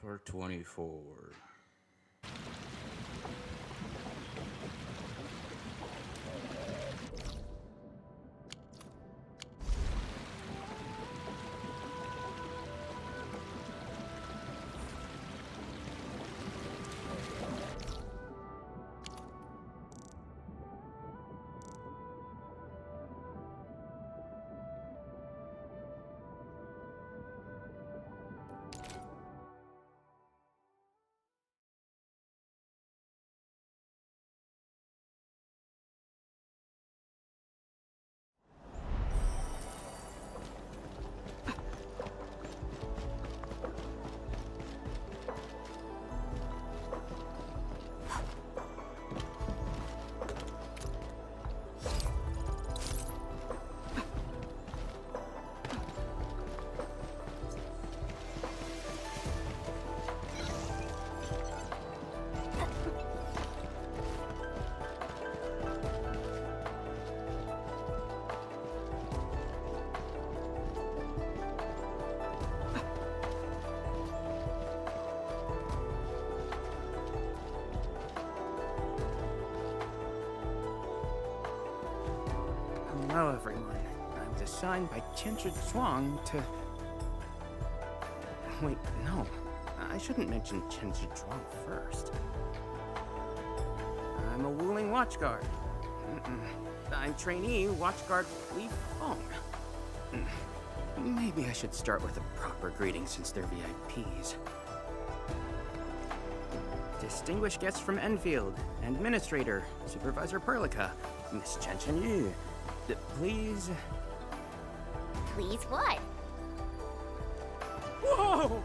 Part 24. Hello, everyone. I was assigned by Tianchi Zhuang to... Wait, no. I shouldn't mention Tianchi Zhuang first. I'm a Wuling Watchguard. I'm trainee Watchguard Li Feng. Maybe I should start with a proper greeting since they're VIPs. Distinguished guests from Endfield, Administrator, Supervisor Perlica, Miss Chen Chen Yu. Please... Please what? Whoa!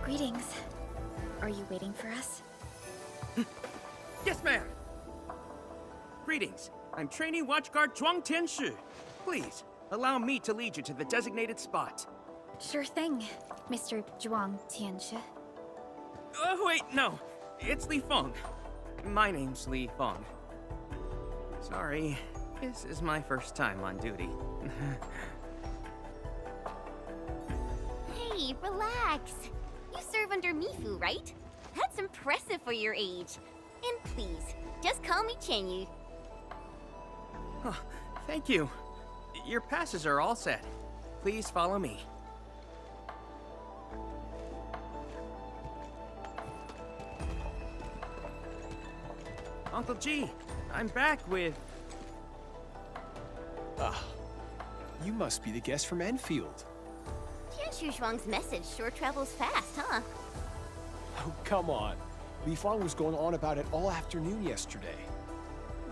Greetings. Are you waiting for us? Yes, ma'am! Greetings. I'm trainee Watchguard Zhuang Tianshi. Please, allow me to lead you to the designated spot. Sure thing, Mr. Zhuang Tianshi. Oh, wait, no. It's Li Feng. My name's Li Feng. Sorry, this is my first time on duty. Hey, relax. You serve under Mifu, right? That's impressive for your age. And please, just call me Chenyu. Oh, thank you. Your passes are all set. Please follow me. Uncle G, I'm back with... You must be the guest from Endfield. Tianshu Zhuang's message sure travels fast, huh? Oh, come on. Li Feng was going on about it all afternoon yesterday.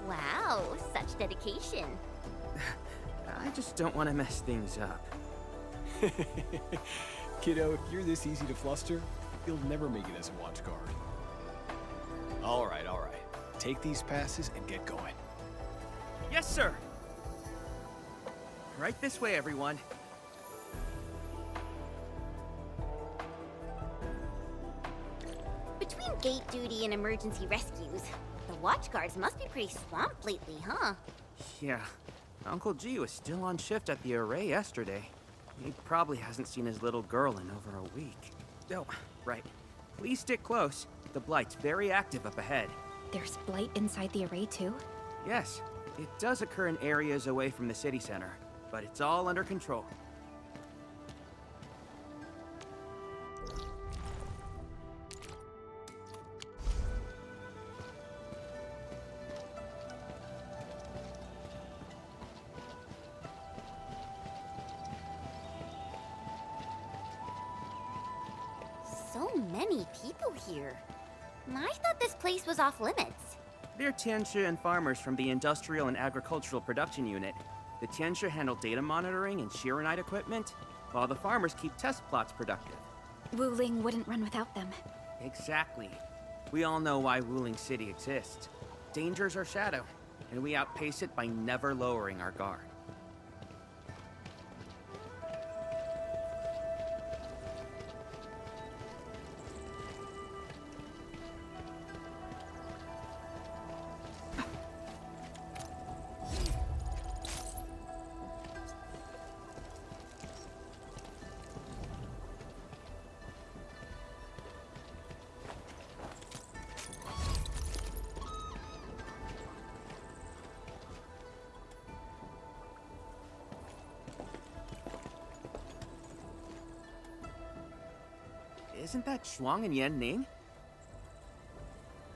Wow, such dedication. I just don't want to mess things up. Kiddo, if you're this easy to fluster, you'll never make it as a watch guard. All right. Take these passes and get going. Yes, sir! Right this way, everyone. Between gate duty and emergency rescues, the watch guards must be pretty swamped lately, huh? Yeah, Uncle G was still on shift at the array yesterday. He probably hasn't seen his little girl in over a week. Oh, right. Please stick close. The Blight's very active up ahead. There's blight inside the array, too? Yes, it does occur in areas away from the city center, but it's all under control. So many people here. I thought this place was off limits. They're Tianshi and farmers from the Industrial and Agricultural Production Unit. The Tianshi handle data monitoring and Shiranite equipment, while the farmers keep test plots productive. Wuling wouldn't run without them. Exactly. We all know why Wuling City exists. Dangers our shadow, and we outpace it by never lowering our guard. isn't that Shuang and Yan Ning?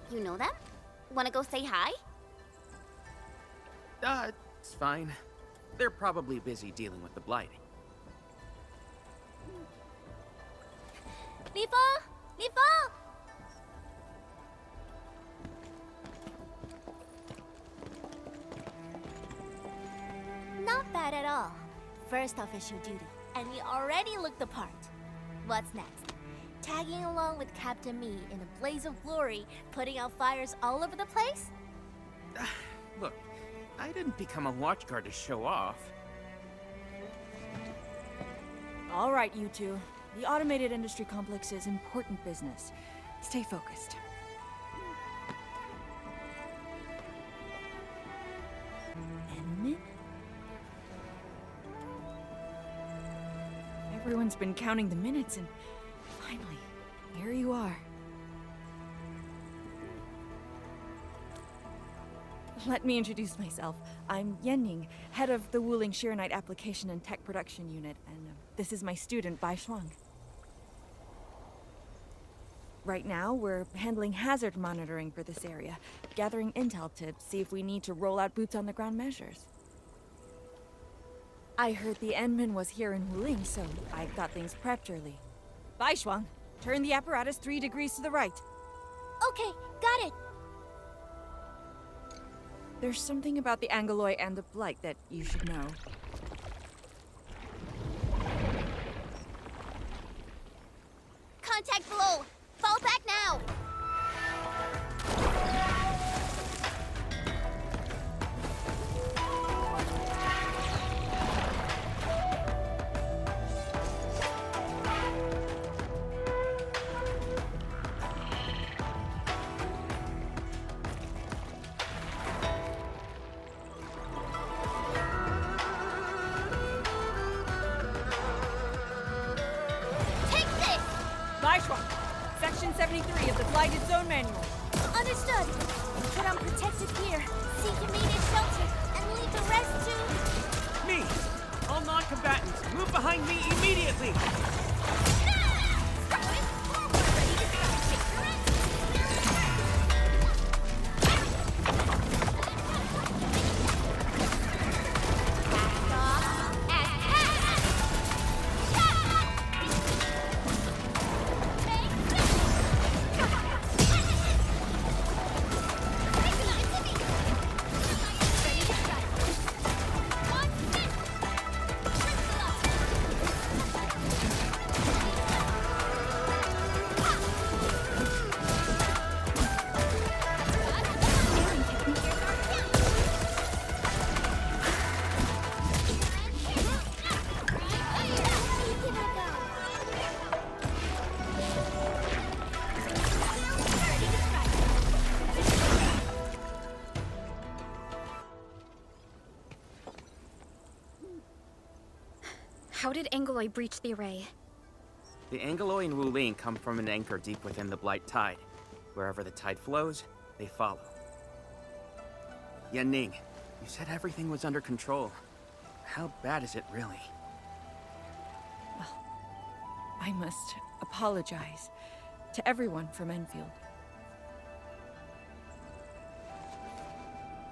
You know them? Wanna go say hi? It's fine. They're probably busy dealing with the Blight. Li Feng! Li Feng! Not bad at all. First official duty, and we already look the part. What's next? Tagging along with Captain Me in a blaze of glory, putting out fires all over the place? Look, I didn't become a watchguard to show off. All right, you two. The automated industry complex is important business. Stay focused. Enmin? Everyone's been counting the minutes, and finally, here you are. Let me introduce myself. I'm Yenning, head of the Wuling Shiranite Application and Tech Production Unit, and this is my student, Bai Shuang. Right now, we're handling hazard monitoring for this area, gathering intel to see if we need to roll out boots-on-the-ground measures. I heard the Enmin was here in Wuling, so I got things prepped early. Bai Shuang, turn the apparatus 3 degrees to the right. Okay, got it. There's something about the Angoloi and the Blight that you should know. Contact below. Fall back now. Take this. Bai Shuang, Section 73 of the Blighted Zone Manual. Understood. Put on protective gear, seek immediate shelter, and leave the rest to... Me! All non-combatants, move behind me immediately! How did Angoloi breach the array? The Angoloi and Wuling come from an anchor deep within the Blight Tide. Wherever the tide flows, they follow. Yan Ning, you said everything was under control. How bad is it really? I must apologize to everyone from Enfield.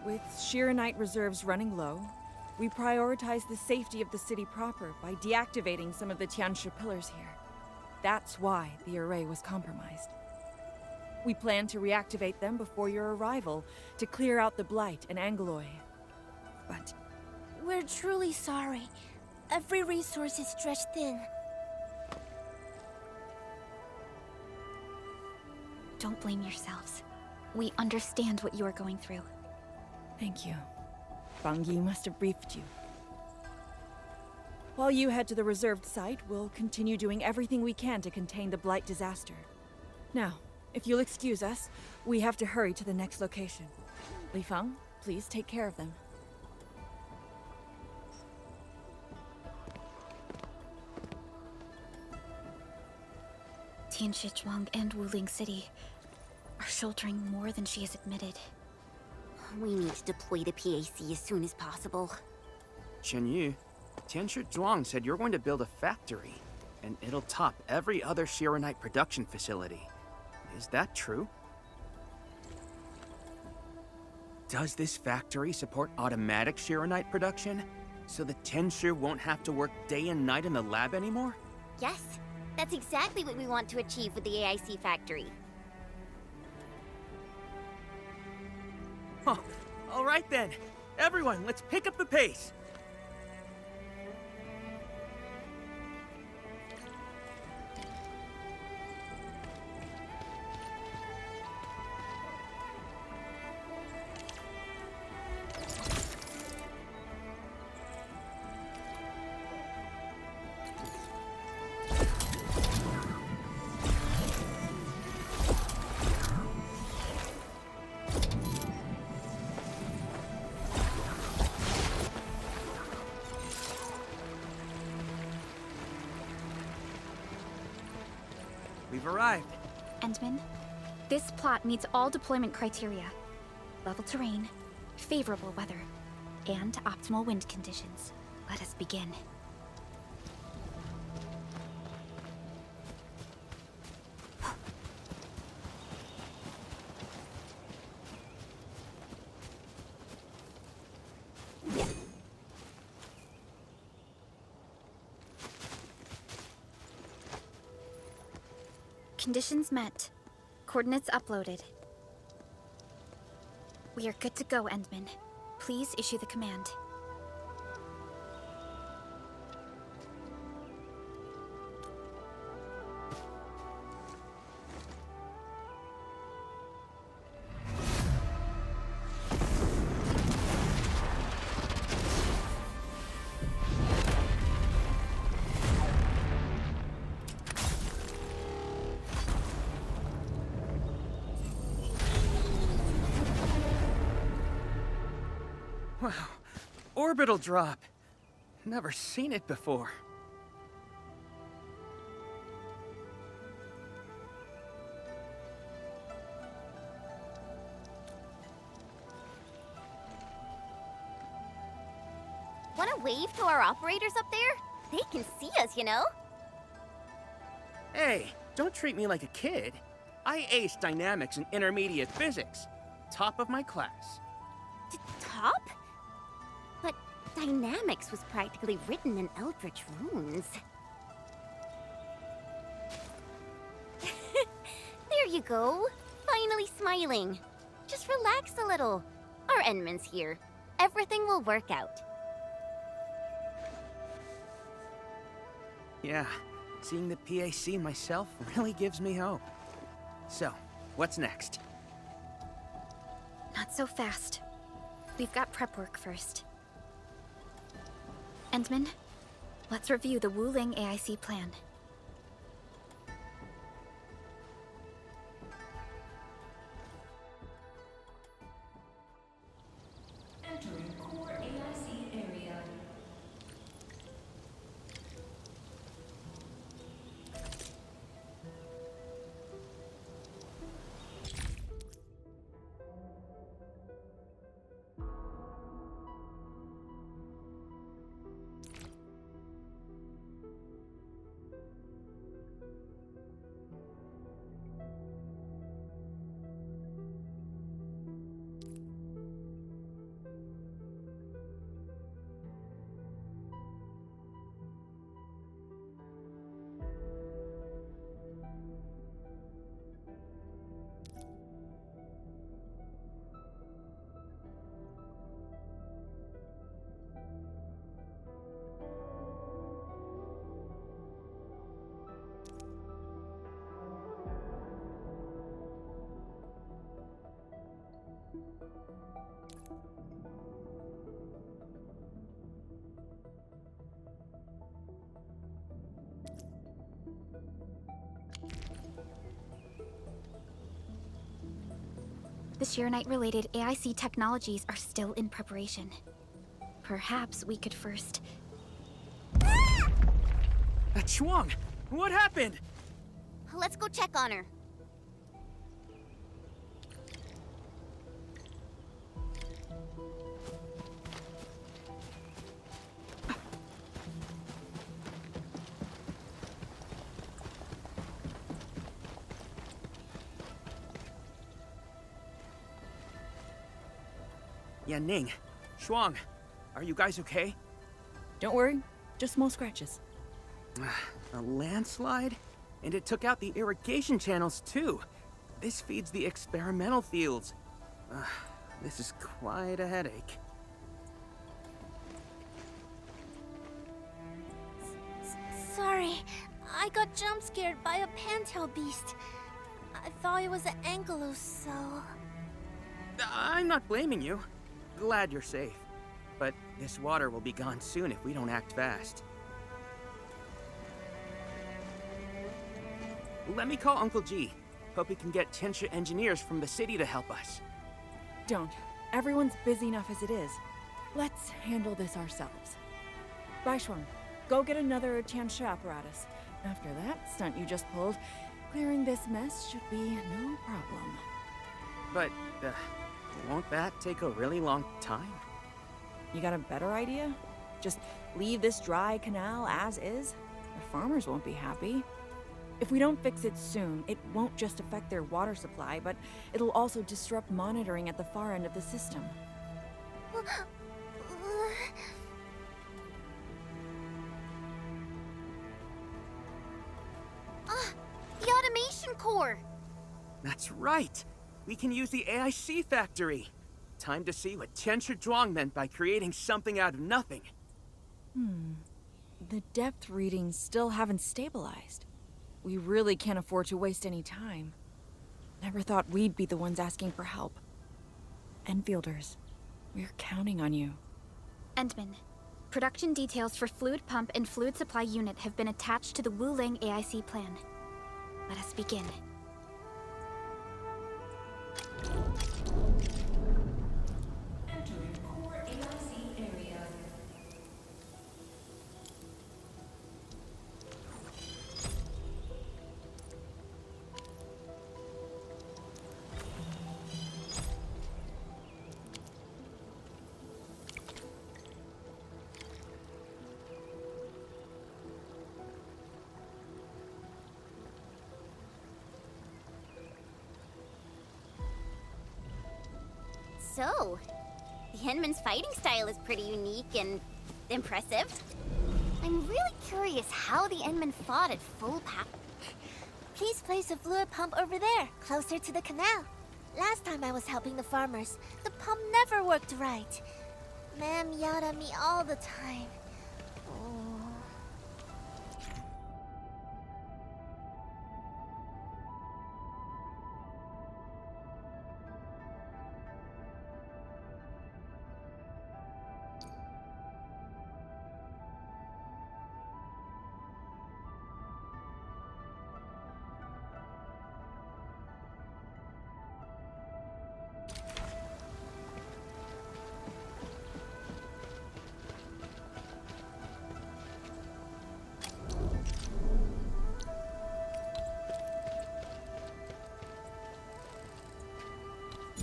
With Shiranite reserves running low, we prioritize the safety of the city proper by deactivating some of the Tianshi pillars here. That's why the array was compromised. We plan to reactivate them before your arrival to clear out the Blight and Angoloi. But We're truly sorry. Every resource is stretched thin. Don't blame yourselves. We understand what you are going through. thank you. Fang Yi must have briefed you. While you head to the reserved site, we'll continue doing everything we can to contain the Blight disaster. Now, if you'll excuse us, we have to hurry to the next location. Li Feng, please take care of them. Tianshi Zhuang and Wuling City are sheltering more than she has admitted. We need to deploy the PAC as soon as possible. Chen Yu, Tianshi Zhuang said you're going to build a factory. and it'll top every other Shironite production facility. Is that true? Does this factory support automatic Shironite production? So the Tenshu won't have to work day and night in the lab anymore? Yes, that's exactly what we want to achieve with the AIC factory. Huh. All right then. Everyone, let's pick up the pace. We've arrived. Endman, this plot meets all deployment criteria. Level terrain, favorable weather, and optimal wind conditions. Let us begin. Conditions met. Coordinates uploaded. We are good to go, Endman. Please issue the command. Wow. Orbital drop. Never seen it before. Want to wave to our operators up there? They can see us, you know? Hey, don't treat me like a kid. I aced dynamics and intermediate physics. Top of my class. Top? But dynamics was practically written in Eldritch runes. There you go. Finally smiling. Just relax a little. Our Endman's here. Everything will work out. Yeah, seeing the PAC myself really gives me hope. So, what's next? Not so fast. We've got prep work first. Endman, let's review the Wuling AIC plan. Entering core AIC area. The Shironite-related AIC technologies are still in preparation. Perhaps we could first... Chuang, what happened? Let's go check on her. Yeah, Ning. Shuang, are you guys okay? Don't worry, just small scratches. A landslide? And it took out the irrigation channels, too. This feeds the experimental fields. This is quite a headache. Sorry, I got jump scared by a pantail beast. I thought it was an ankylo, so... I'm not blaming you. Glad you're safe. But this water will be gone soon if we don't act fast. Let me call Uncle G. Hope we can get Tianxia engineers from the city to help us. Don't. Everyone's busy enough as it is. Let's handle this ourselves. Baishuang, go get another Tianxia apparatus. After that stunt you just pulled, clearing this mess should be no problem. But, won't that take a really long time? You got a better idea? Just leave this dry canal as is? The farmers won't be happy. If we don't fix it soon, it won't just affect their water supply, but it'll also disrupt monitoring at the far end of the system. The automation core! That's right! We can use the AIC factory! Time to see what Tianxia Zhuang meant by creating something out of nothing. The depth readings still haven't stabilized. We really can't afford to waste any time. Never thought we'd be the ones asking for help. Enfielders, we're counting on you. Endman, production details for fluid pump and fluid supply unit have been attached to the Wuling AIC plan. Let us begin. Entering core AIC area. So, the Henman's fighting style is pretty unique and impressive. I'm really curious how the Endman fought at full power. Please place a fluid pump over there, closer to the canal. Last time I was helping the farmers, the pump never worked right. Ma'am yelled at me all the time. Oh.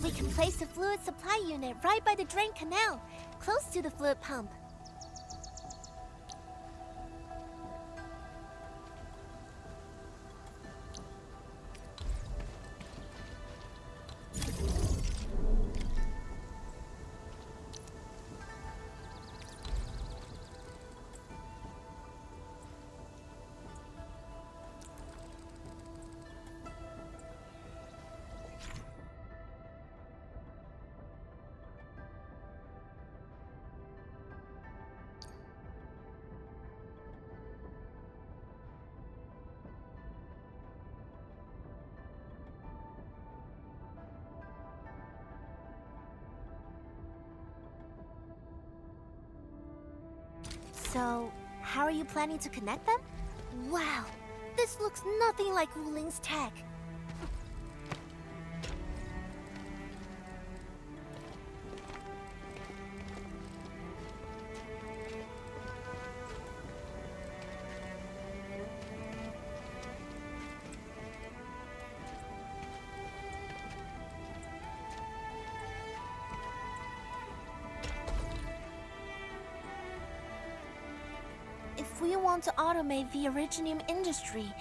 We can place a fluid supply unit right by the drain canal, close to the fluid pump. So, how are you planning to connect them? Wow, this looks nothing like Wuling's tech. If we want to automate the Originium industry,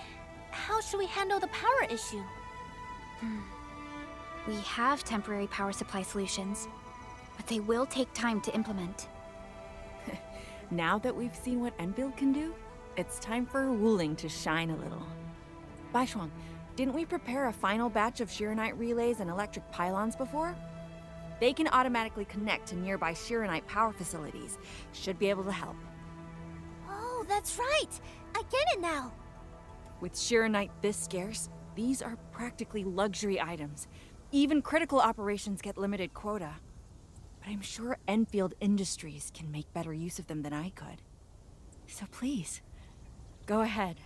how should we handle the power issue? We have temporary power supply solutions. but they will take time to implement. Now that we've seen what Endfield can do, it's time for Wuling to shine a little. Baishuang, didn't we prepare a final batch of Shiranite relays and electric pylons before? They can automatically connect to nearby Shiranite power facilities. Should be able to help. Oh, that's right! I get it now! With Shiranite this scarce, these are practically luxury items. Even critical operations get limited quota. But I'm sure Endfield Industries can make better use of them than I could. So please, go ahead.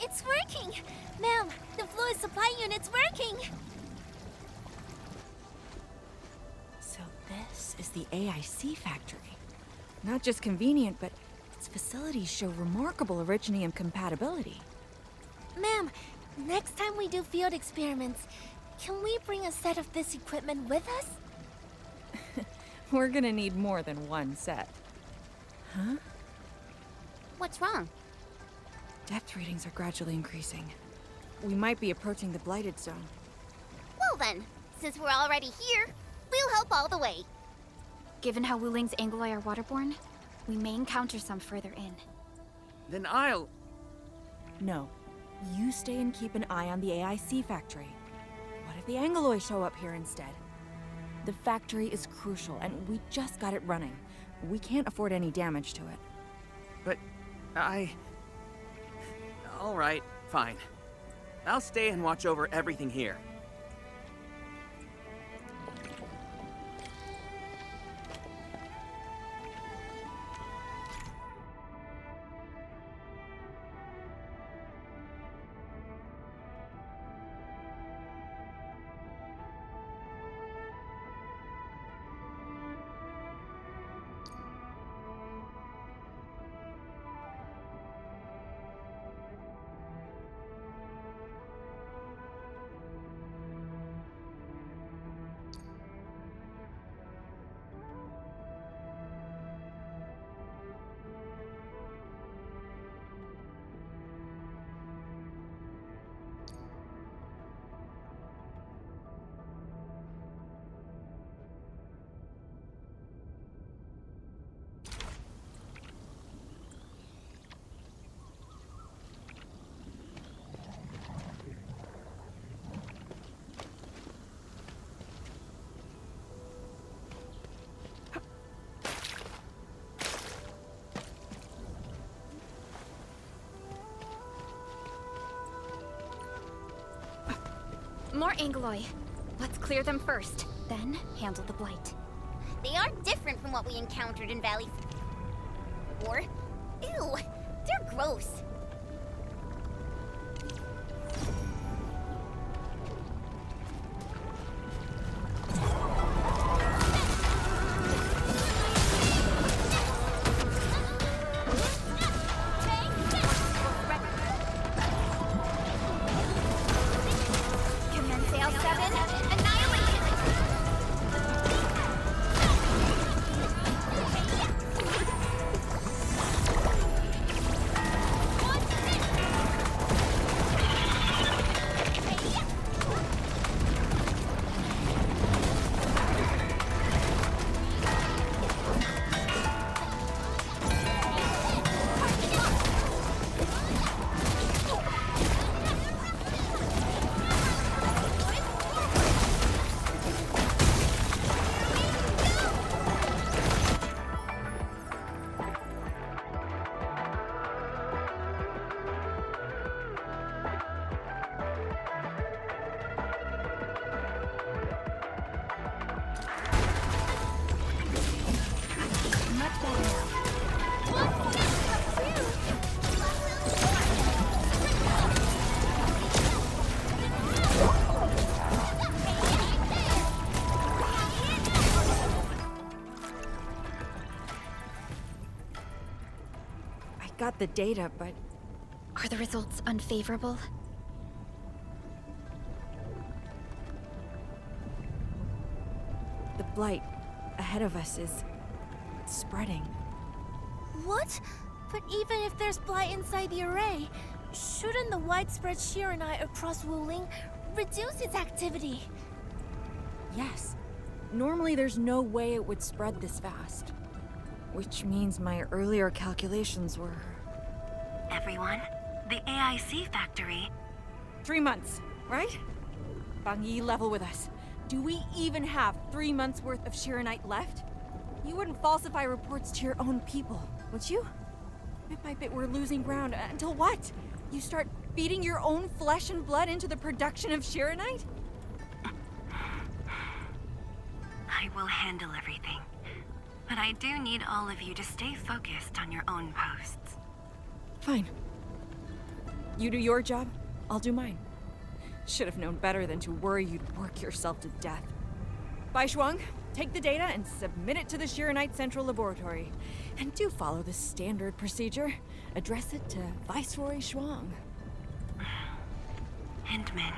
It's working! Ma'am, the fluid supply unit's working! So this is the AIC factory. Not just convenient, but its facilities show remarkable originium compatibility. Ma'am, next time we do field experiments, can we bring a set of this equipment with us? We're gonna need more than one set. Huh? What's wrong? Depth readings are gradually increasing. We might be approaching the blighted zone. Well then, since we're already here, we'll help all the way. Given how Wuling's Angoloi are waterborne, we may encounter some further in. Then I'll... No. You stay and keep an eye on the AIC factory. What if the Angoloi show up here instead? The factory is crucial, and we just got it running. We can't afford any damage to it. But all right, fine. I'll stay and watch over everything here. More Angoloi. Let's clear them first, then handle the blight. They are different from what we encountered in Valley... Or... Ew! They're gross! got the data, but Are the results unfavorable? the blight ahead of us is spreading. What? But even if there's blight inside the array, shouldn't the widespread Shiranite across Wuling reduce its activity? Yes. Normally there's no way it would spread this fast. Which means my earlier calculations were... Everyone, the AIC factory. 3 months, right? Bang Yi, level with us. Do we even have 3 months worth of Shiranite left? You wouldn't falsify reports to your own people, would you? Bit by bit we're losing ground, until what? You start feeding your own flesh and blood into the production of Shiranite? I will handle everything. But I do need all of you to stay focused on your own posts. Fine. You do your job, I'll do mine. Should have known better than to worry you'd work yourself to death. Bai Shuang, take the data and submit it to the Shiranite Central Laboratory. And do follow the standard procedure. Address it to Viceroy Shuang. Hindman.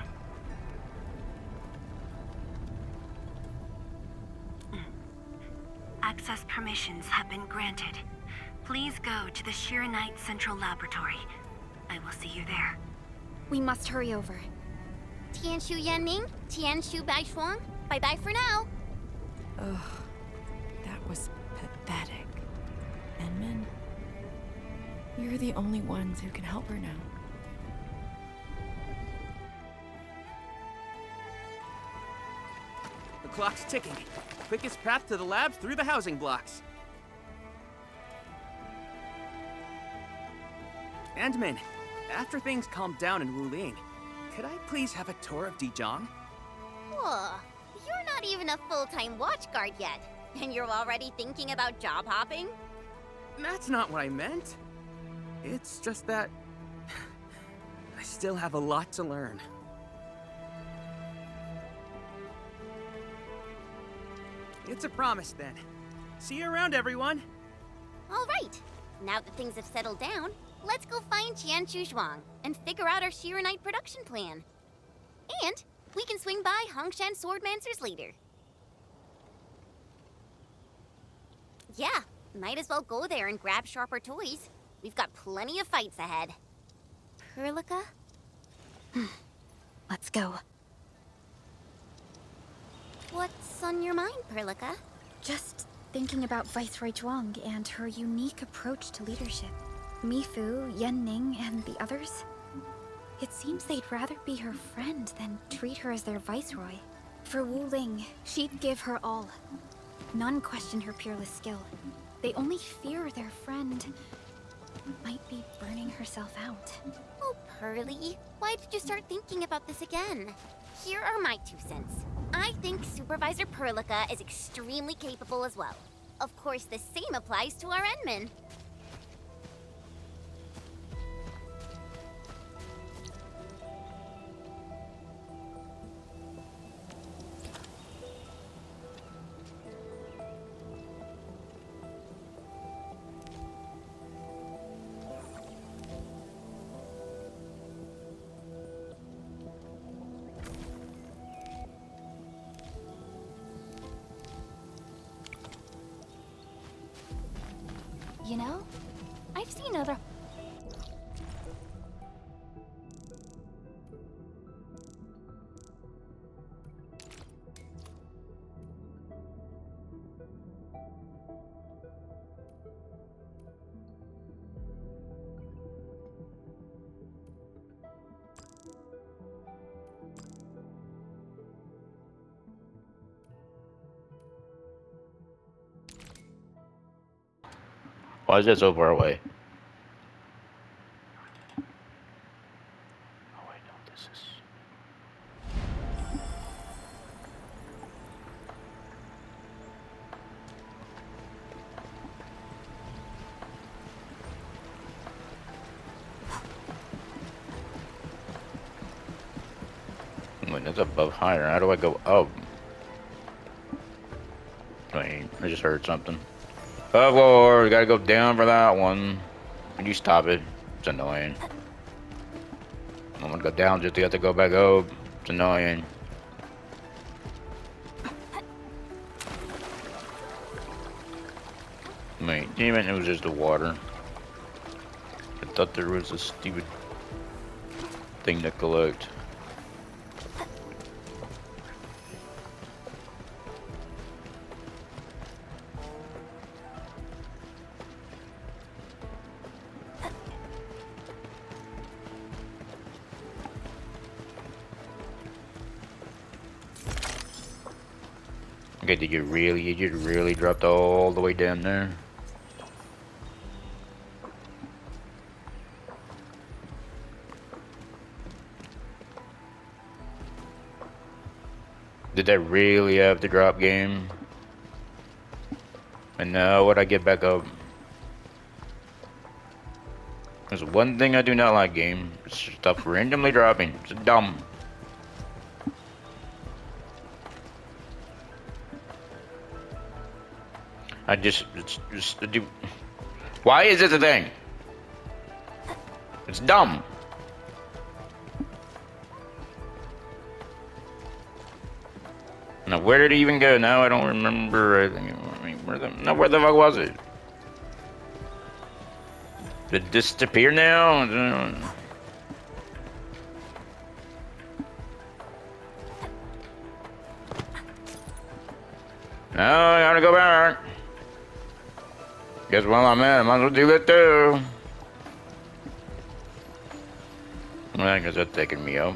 Access permissions have been granted. Please go to the Shiranite Central Laboratory. I will see you there. We must hurry over. Tianshu Yanning, Tianshu Baishuang, bye-bye for now. Ugh, that was pathetic. Enman, you're the only ones who can help her now. The clock's ticking. Quickest path to the labs through the housing blocks. Andman, after things calm down in Wuling, could I please have a tour of Dijiang? Whoa, you're not even a full-time watch guard yet, and you're already thinking about job hopping? That's not what I meant. It's just that... I still have a lot to learn. It's a promise, then. See you around, everyone! All right, now that things have settled down, let's go find Tianshu Zhuang and figure out our Shiranite production plan. And we can swing by Hongshan Swordmancer's later. Yeah, might as well go there and grab sharper toys. We've got plenty of fights ahead. Perlica? Let's go. What's on your mind, Perlica? Just thinking about Viceroy Zhuang and her unique approach to leadership. Mifu, Yan Ning, and the others. It seems they'd rather be her friend than treat her as their viceroy. For Wu Ling, she'd give her all. None question her peerless skill. They only fear their friend might be burning herself out. Oh, Pearly, why did you start thinking about this again? Here are my 2 cents. I think Supervisor Perlica is extremely capable as well. Of course, the same applies to our Enman. You know, I've seen other... Why is this so far away? Oh wait, no, this is... Wait, that's above higher. How do I go up? Wait, I just heard something. Oh Lord, we gotta go down for that one. Can you stop it? It's annoying. I'm gonna go down just to have to go back up. It's annoying. Wait, damn it, it was just the water. I thought there was a stupid thing to collect. Okay, did you really drop all the way down there? Did that really have to drop, game? And now what I get back up? There's one thing I do not like, game. It's stuff randomly dropping. It's dumb. It's just do. Why is this a thing? It's dumb. Now where did it even go? Now I don't remember. I mean, where the fuck was it? Did it disappear now? No, I gotta go back. Guess while I'm at it, I might as well do that too. Well, I guess that's taking me up.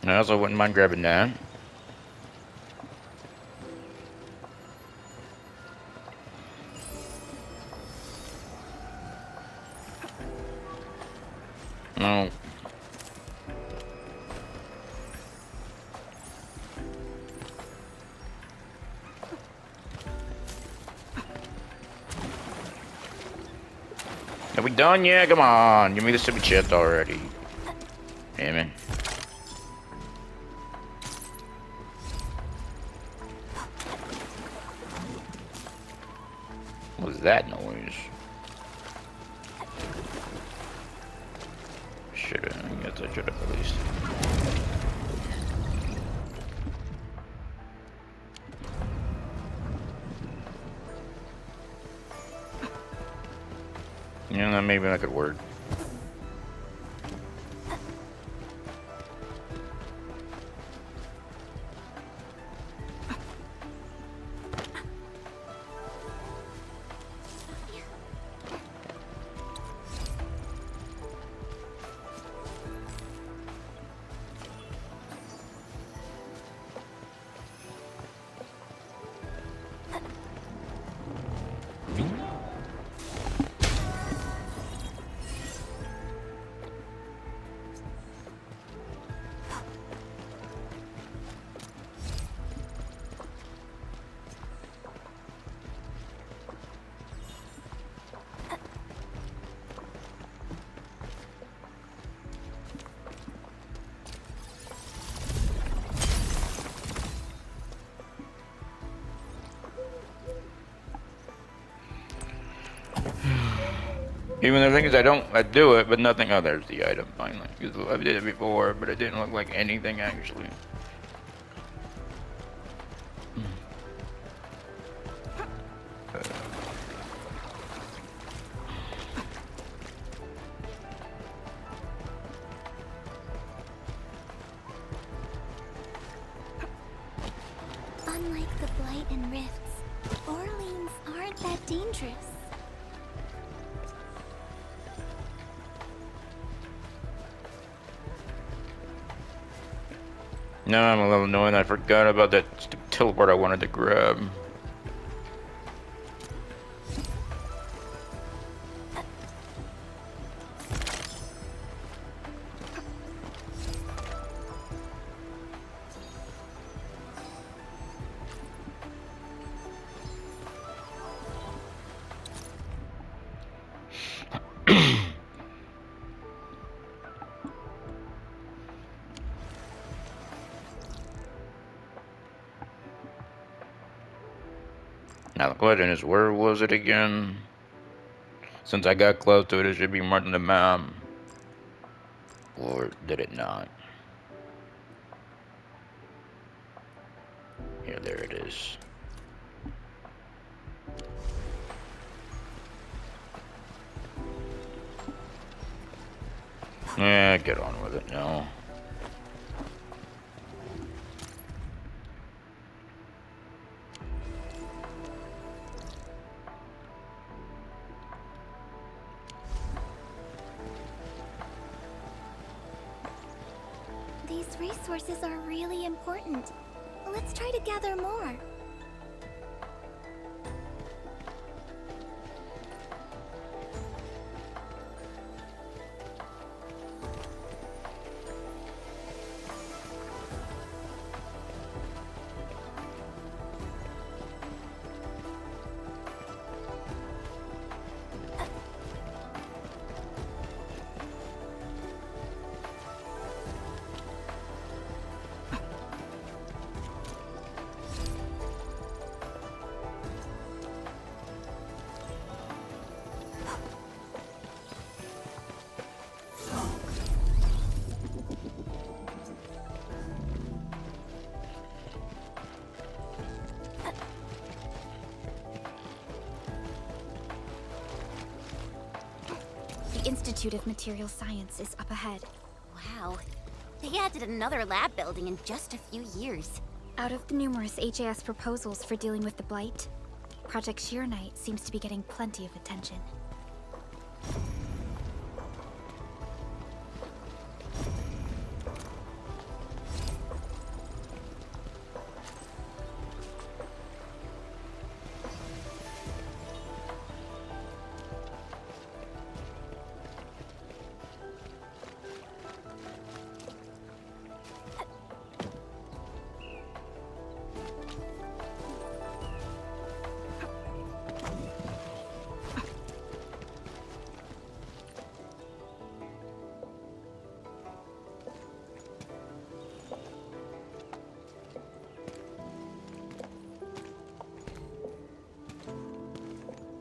I also wouldn't mind grabbing that. No. Are we done yet? Come on, give me the stupid shit already. Damn it. What was that noise? Should've, I guess I should've at least. Yeah, maybe that could work. Even the thing is, I do it, but nothing. Oh, there's the item finally. I did it before, but it didn't look like anything actually. Unlike the Blight and Rifts, Orleans aren't that dangerous. No, I'm a little annoyed. I forgot about that teleport I wanted to grab. Now the question is, where was it again? Since I got close to it, it should be marked on the map. Or did it not? Yeah, there it is. Yeah, get on with it now. These resources are really important. Let's try to gather more. The Institute of Material Science is up ahead. Wow. They added another lab building in just a few years. Out of the numerous HAS proposals for dealing with the Blight, Project Arknights seems to be getting plenty of attention.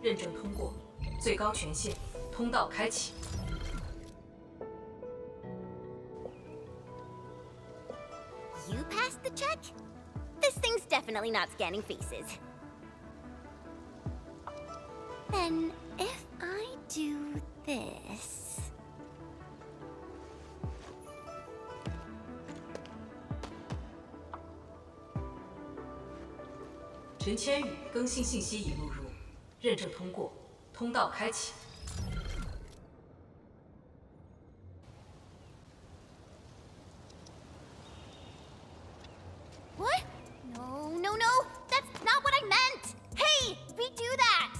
认证通过，最高权限，通道开启。You passed the check? This thing's definitely not scanning faces. Then, if I do this... 陈千羽更新信息已录入，认证通过，通道开启。 What? No, no, no! That's not what I meant! Hey! Redo that!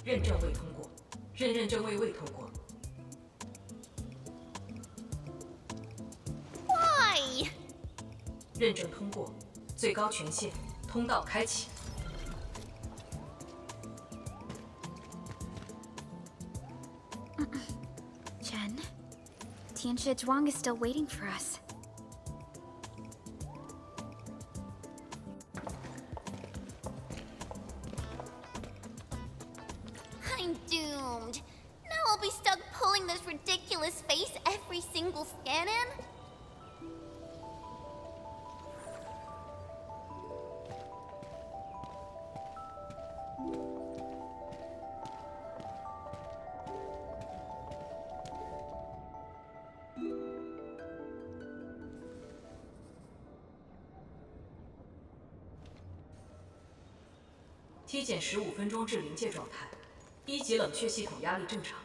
认证未通过，认证未通过。 Why? 认证通过，最高权限，通道开启。 Chen, Tianxia Zhuang is still waiting for us. I'm doomed. Now I'll be stuck pulling this ridiculous face every single scan-in? T 减15分钟至临界状态，1级冷却系统压力正常。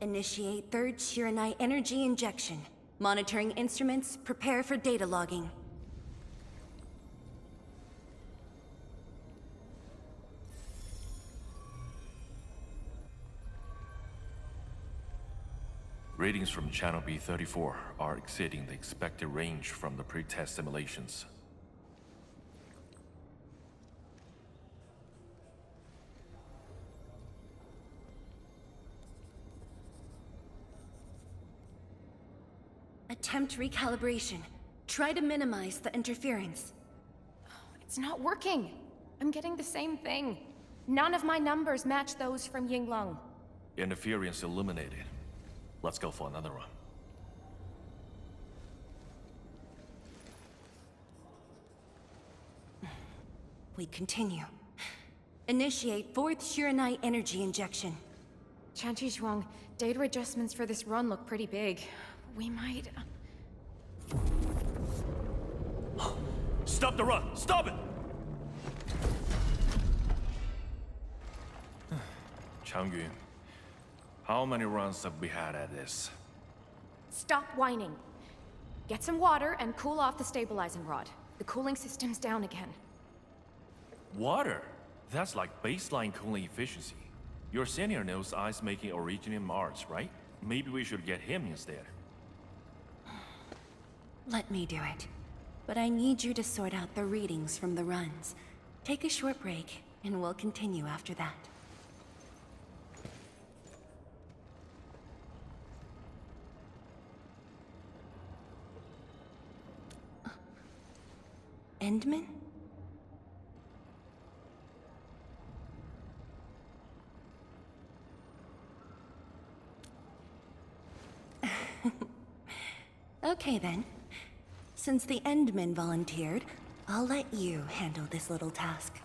Initiate third Chironite energy injection. Monitoring instruments, prepare for data logging. Readings from Channel B34 are exceeding the expected range from the pre-test simulations. Attempt recalibration. Try to minimize the interference. It's not working. I'm getting the same thing. None of my numbers match those from Yinglong. Interference eliminated. Let's go for another run. We continue. Initiate 4th Shiranite energy injection. Chanchi Zhuang, data adjustments for this run look pretty big. We might... Stop the run! Stop it! Changyun, how many runs have we had at this? Stop whining. Get some water and cool off the stabilizing rod. The cooling system's down again. Water? That's like baseline cooling efficiency. Your senior knows ice making originated in Mars, right? Maybe we should get him instead. Let me do it. But I need you to sort out the readings from the runs. Take a short break, and we'll continue after that. Endman? Okay then. Since the Endman volunteered, I'll let you handle this little task.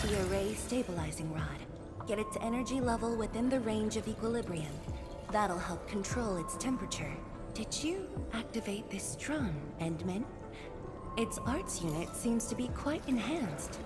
The array stabilizing rod. Get its energy level within the range of equilibrium. That'll help control its temperature. Did you activate this drum, Endman? Its arts unit seems to be quite enhanced.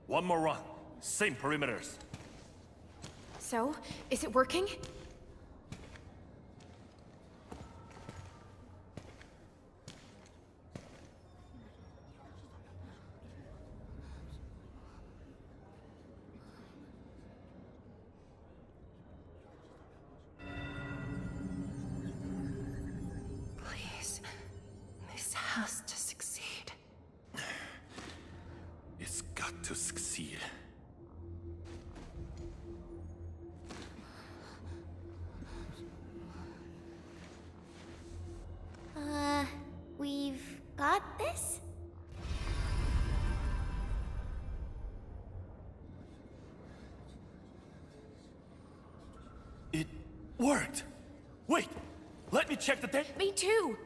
One more run. Same perimeters. So, is it working? Please, this has to succeed. It's got to succeed. We've got this? It worked! Wait! Let me check the data. Me too!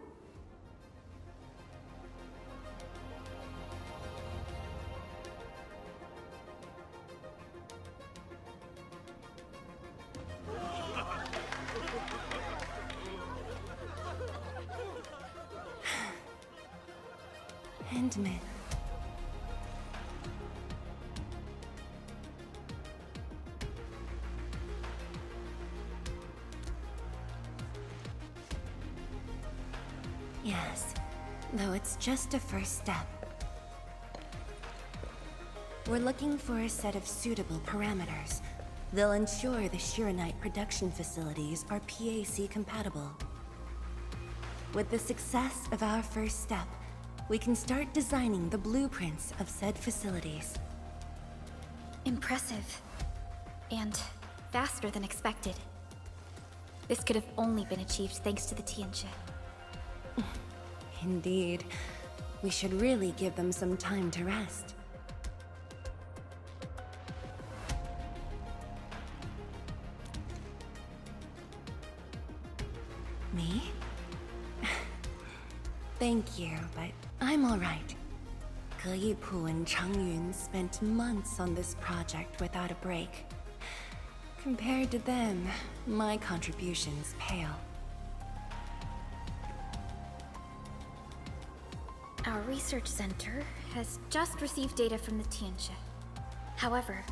Endman. Yes, though it's just a first step. We're looking for a set of suitable parameters. They'll ensure the Shiranite production facilities are PAC compatible. With the success of our first step, we can start designing the blueprints of said facilities. Impressive. And faster than expected. This could have only been achieved thanks to the Tianjin. Indeed. We should really give them some time to rest. Me? Thank you, but I'm alright. Ge Yipu and Cheng Yun spent months on this project without a break. Compared to them, my contributions pale. Our research center has just received data from the Tianxia. However,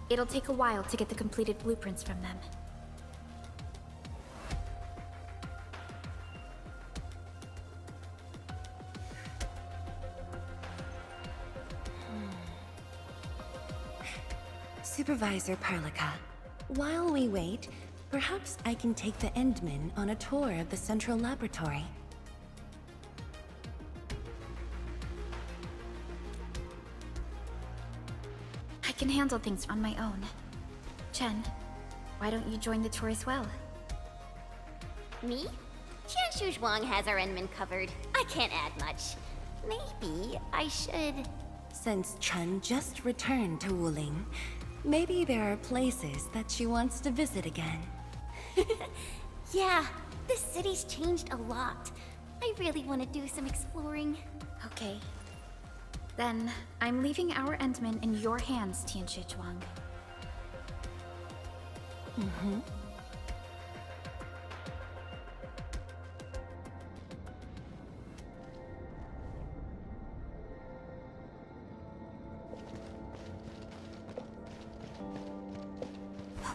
it'll take a while to get the completed blueprints from them. Supervisor Parlica, while we wait, perhaps I can take the Endmen on a tour of the central laboratory. I can handle things on my own. Chen, why don't you join the tour as well? Me? Tianshu Zhuang has our Endman covered. I can't add much. Maybe I should... Since Chen just returned to Wuling, maybe there are places that she wants to visit again. Yeah, this city's changed a lot. I really want to do some exploring. Okay. Then, I'm leaving our Endmen in your hands, Tianxia Zhuang. Mm-hmm.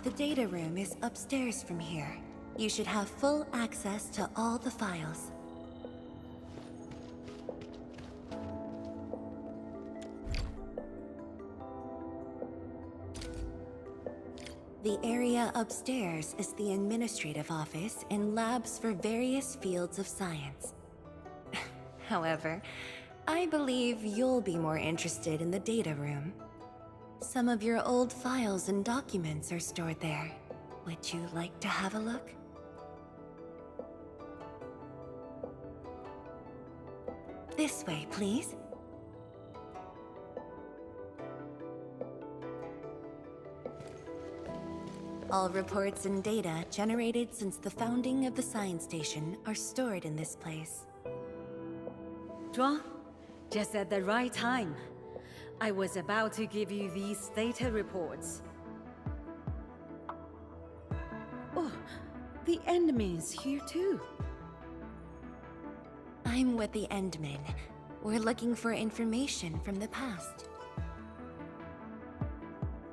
The data room is upstairs from here. You should have full access to all the files. The area upstairs is the administrative office and labs for various fields of science. However, I believe you'll be more interested in the data room. Some of your old files and documents are stored there. Would you like to have a look? This way, please. All reports and data generated since the founding of the science station are stored in this place. Zhuang, just at the right time. I was about to give you these data reports. Oh, the Endman's here too. I'm with the Endmen. We're looking for information from the past.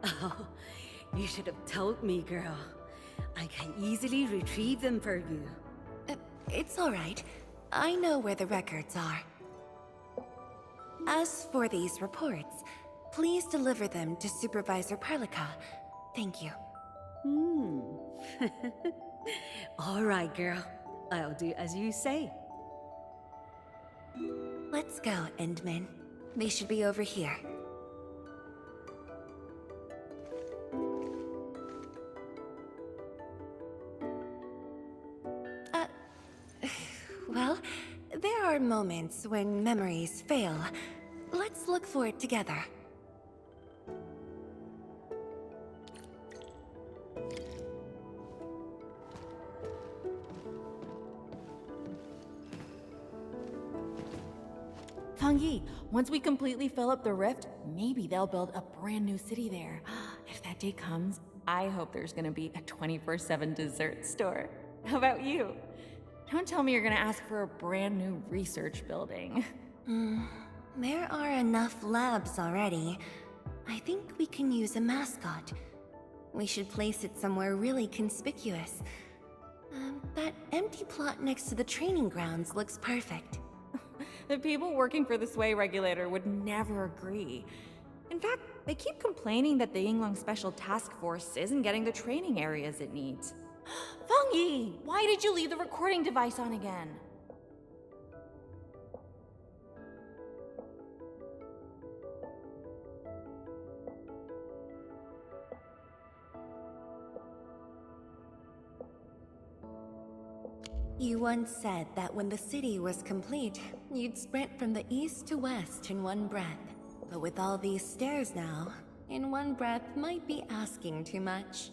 Oh, you should have told me, girl. I can easily retrieve them for you. It's all right. I know where the records are. As for these reports, please deliver them to Supervisor Parlica. Thank you. All right, girl. I'll do as you say. Let's go, Endmen. They should be over here. Well, there are moments when memories fail. Let's look for it together. Fang Yi, once we completely fill up the rift, maybe they'll build a brand new city there. If that day comes, I hope there's gonna be a 24/7 dessert store. How about you? Don't tell me you're gonna ask for a brand new research building. There are enough labs already. I think we can use a mascot. We should place it somewhere really conspicuous. That empty plot next to the training grounds looks perfect. The people working for the Sway Regulator would never agree. In fact, they keep complaining that the Yinglong Special Task Force isn't getting the training areas it needs. Fang Yi, why did you leave the recording device on again? You once said that when the city was complete, you'd sprint from the east to west in one breath. But with all these stairs now, in one breath might be asking too much.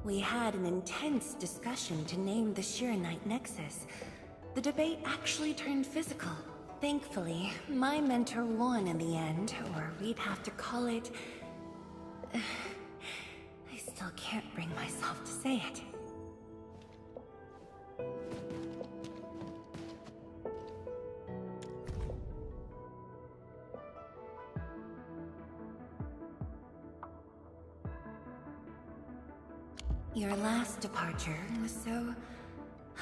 We had an intense discussion to name the Shiranite Nexus. The debate actually turned physical. Thankfully, my mentor won in the end, or we'd have to call it... I still can't bring myself to say it. Your last departure was so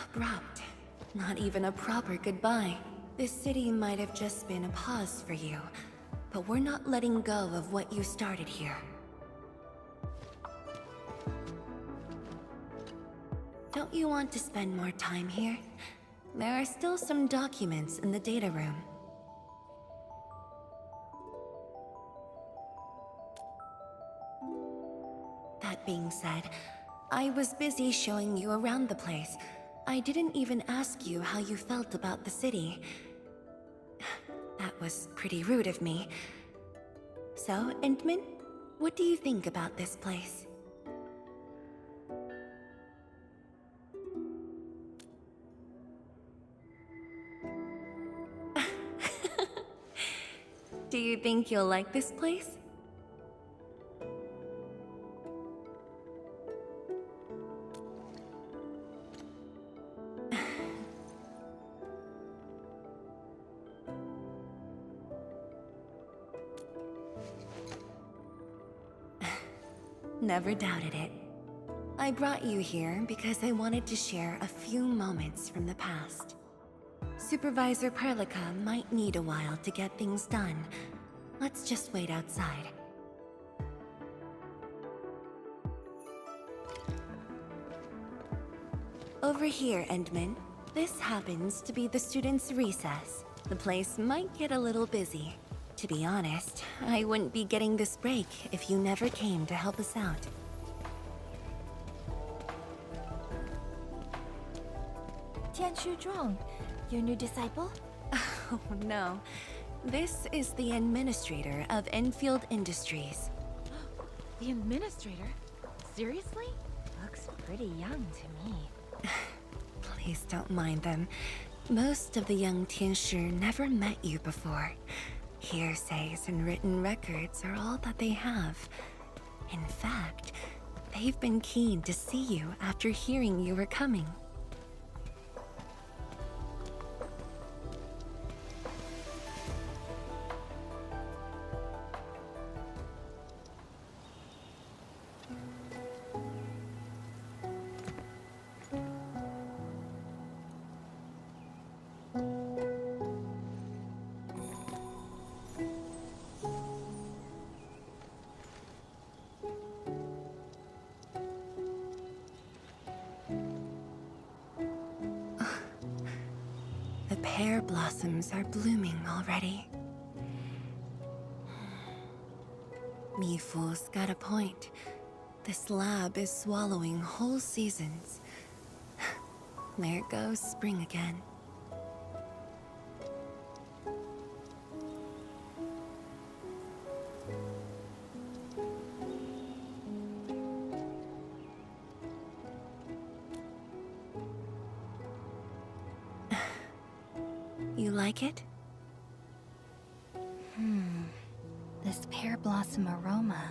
abrupt. Not even a proper goodbye. This city might have just been a pause for you, but we're not letting go of what you started here. Don't you want to spend more time here? There are still some documents in the data room. That being said, I was busy showing you around the place. I didn't even ask you how you felt about the city. That was pretty rude of me. So, Endman, what do you think about this place? Do you think you'll like this place? Never doubted it. I brought you here because I wanted to share a few moments from the past. Supervisor Perlica might need a while to get things done. Let's just wait outside. Over here, Endman. This happens to be the students' recess. The place might get a little busy. To be honest, I wouldn't be getting this break if you never came to help us out. Tianshu Zhuang, your new disciple? Oh no. This is the administrator of Endfield Industries. The administrator? Seriously? Looks pretty young to me. Please don't mind them. Most of the young Tianshu never met you before. Hearsays and written records are all that they have. In fact, they've been keen to see you after hearing you were coming. The pear blossoms are blooming already. Mifu's got a point. This lab is swallowing whole seasons. There goes spring again. You like it? This pear blossom aroma.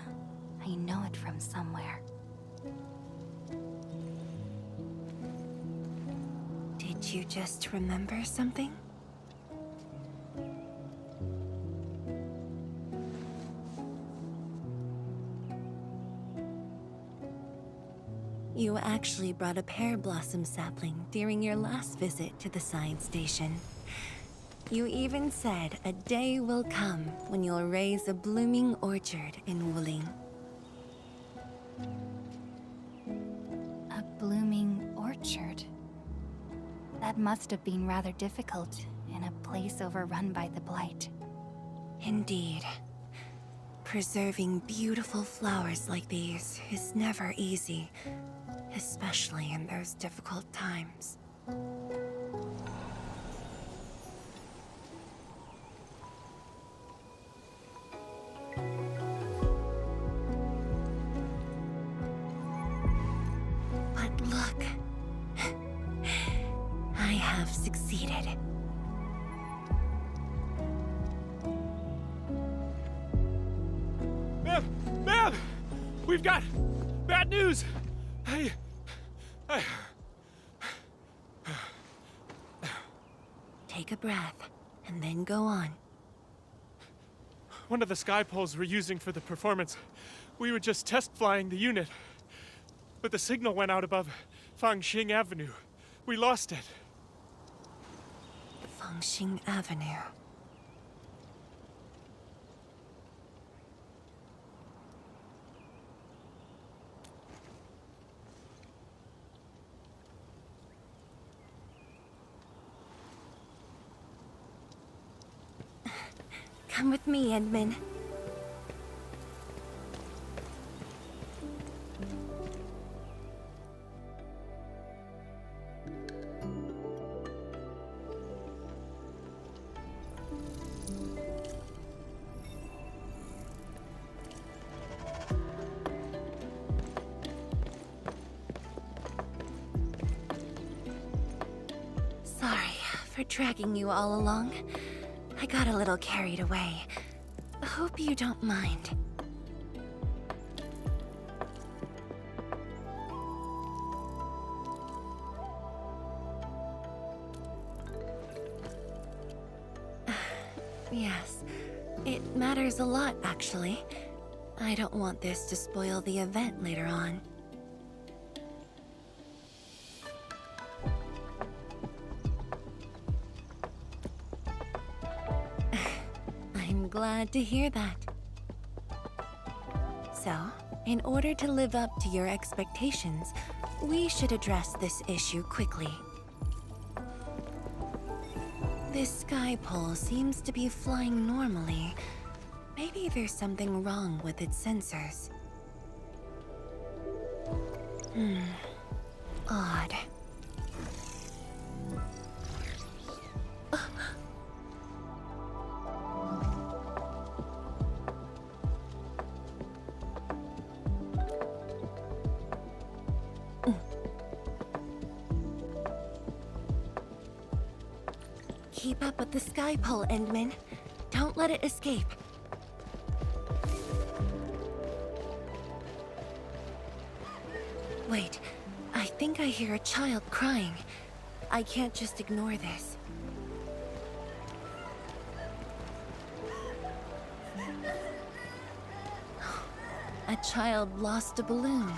I know it from somewhere. Did you just remember something? You actually brought a pear blossom sapling during your last visit to the science station. You even said a day will come when you'll raise a blooming orchard in Wuling. A blooming orchard? That must have been rather difficult in a place overrun by the Blight. Indeed. Preserving beautiful flowers like these is never easy, especially in those difficult times. succeeded. Ma'am! We've got bad news! Take a breath, and then go on. One of the sky poles we're using for the performance, we were just test flying the unit. But the signal went out above Fangxing Avenue. We lost it. Fangxing Avenue. Come with me, Edmund. Sorry for dragging you all along. I got a little carried away. Hope you don't mind. Yes, it matters a lot, actually. I don't want this to spoil the event later on. I'm glad to hear that. So, in order to live up to your expectations, we should address this issue quickly. This sky pole seems to be flying normally. Maybe there's something wrong with its sensors. Odd. Keep up with the sky pole, Endman. Don't let it escape. Wait, I think I hear a child crying. I can't just ignore this. A child lost a balloon.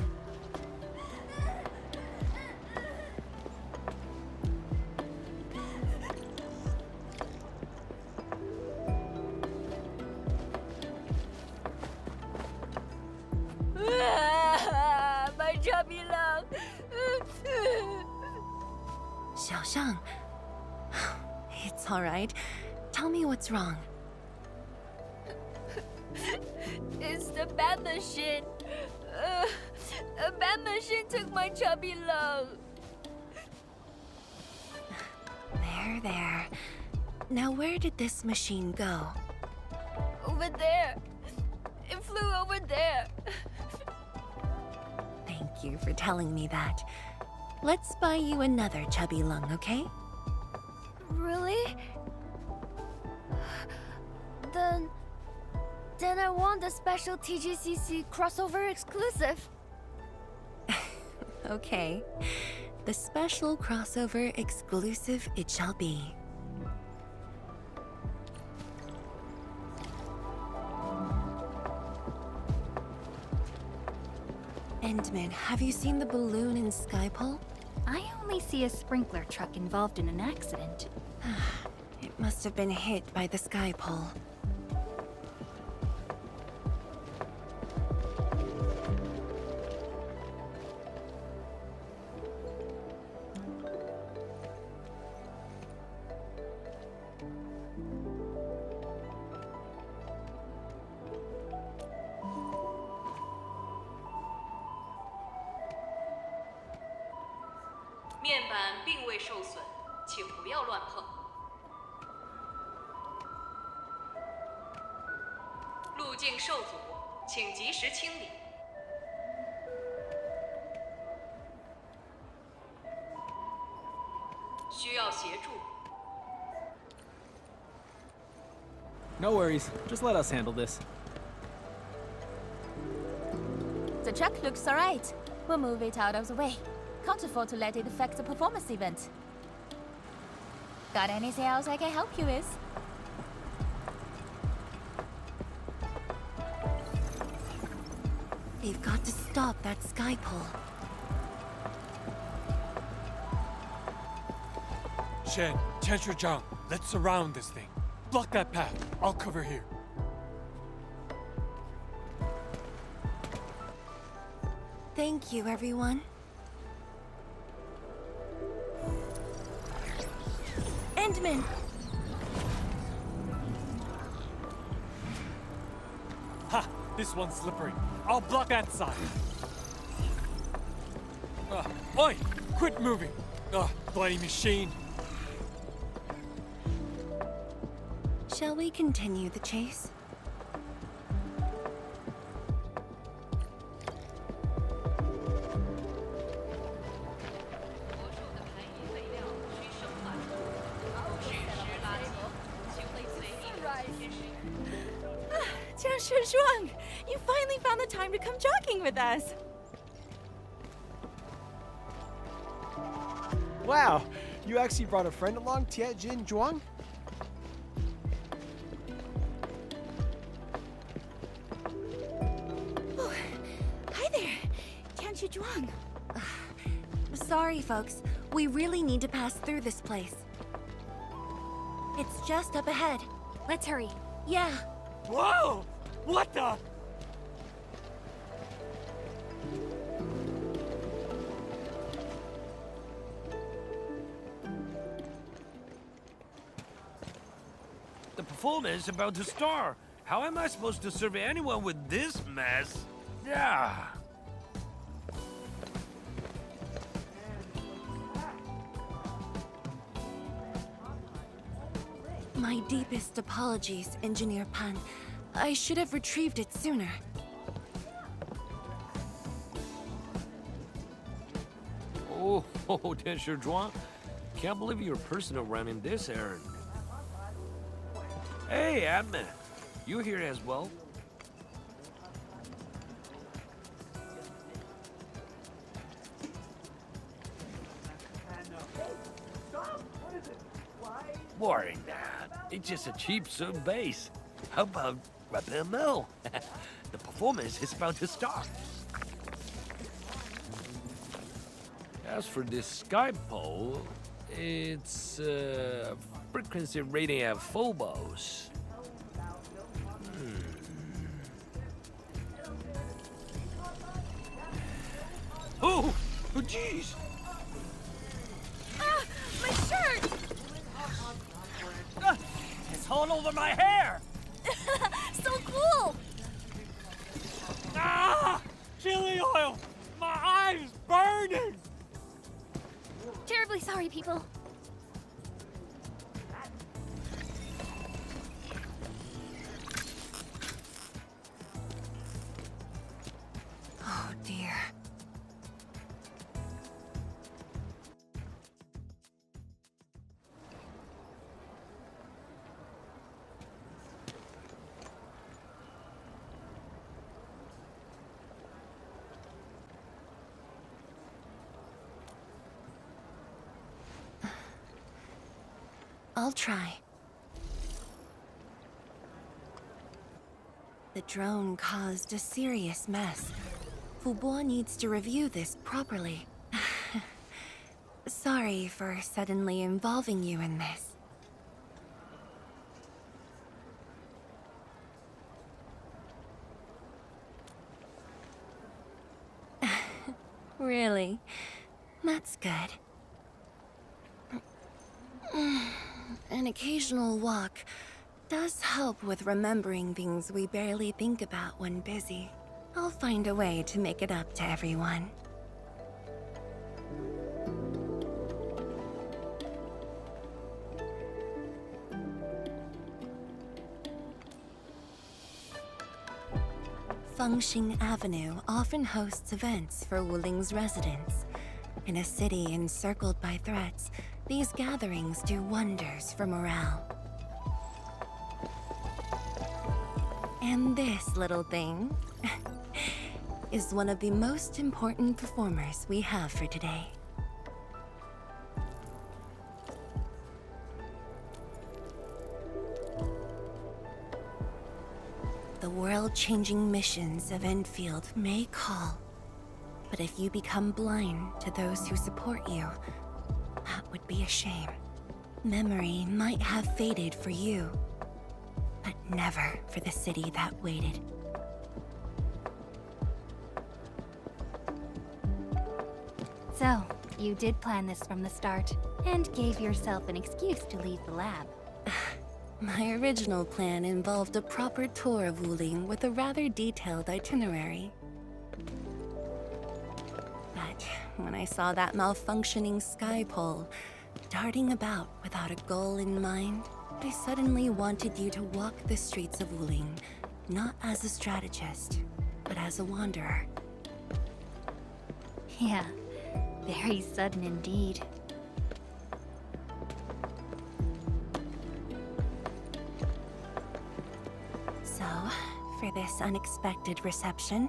My chubby love. Xiaoshang. It's all right. Tell me what's wrong. It's the bad machine. A bad machine took my chubby love. There. Now where did this machine go? Over there. It flew over there. Thank you for telling me that. Let's buy you another chubby lung, okay? Really? Then I want the special TGCC crossover exclusive. Okay. The special crossover exclusive it shall be. Endman, have you seen the balloon in Skypole? I only see a sprinkler truck involved in an accident. It must have been hit by the Skypole. No worries. Just let us handle this. The truck looks alright. We'll move it out of the way. Can't afford to let it affect the performance event. Got anything else I can help you with? They've got to stop that sky pole. Shen, Tianshuzhang, let's surround this thing. Block that path. I'll cover here. Thank you, everyone. Endman! Ha! This one's slippery. I'll block that side. Oi! Quit moving! Bloody machine. Shall we continue the chase? Tianshuzhang, you finally found the time to come jogging with us. Wow, you actually brought a friend along, Tianjin Zhuang? Oh, hi there, Tianshuzhang. Sorry, folks. We really need to pass through this place. It's just up ahead. Let's hurry. Yeah. Whoa! What the? The performance is about to start. How am I supposed to serve anyone with this mess? Yeah. My deepest apologies, Engineer Pan. I should have retrieved it sooner. Oh, Tianshuzhang. Can't believe you're personal running this errand. Hey, admin. You here as well? Worry not. It's just a cheap soap base. How about Rappel Mill? The performance is about to start. As for this sky pole, it's frequency rating at Phobos. Oh, jeez! Ah, my shirt! It's all over my hair! So cool! Ah! Chili oil! My eyes burning! Terribly sorry, people. Oh, dear. I'll try. The drone caused a serious mess. Fubo needs to review this properly. Sorry for suddenly involving you in this. Really? That's good. An occasional walk does help with remembering things we barely think about when busy. I'll find a way to make it up to everyone. Fengxing Avenue often hosts events for Wuling's residents. In a city encircled by threats, these gatherings do wonders for morale. And this little thing is one of the most important performers we have for today. The world-changing missions of Endfield may call, but if you become blind to those who support you, that would be a shame. Memory might have faded for you, but never for the city that waited. So, you did plan this from the start, and gave yourself an excuse to leave the lab. My original plan involved a proper tour of Wuling with a rather detailed itinerary. But when I saw that malfunctioning sky pole, darting about without a goal in mind, I suddenly wanted you to walk the streets of Wuling, not as a strategist, but as a wanderer. Yeah, very sudden indeed. So, for this unexpected reception,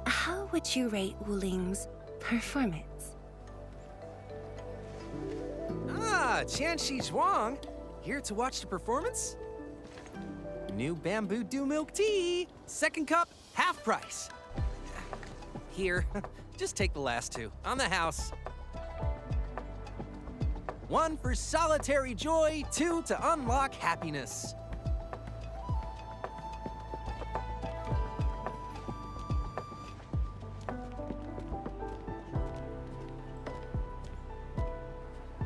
how would you rate Wuling's performance? Ah, Qianxi Zhuang! Here to watch the performance? New bamboo dew milk tea! Second cup, half price. Here, just take the last two, on the house. 1 for solitary joy, 2 to unlock happiness.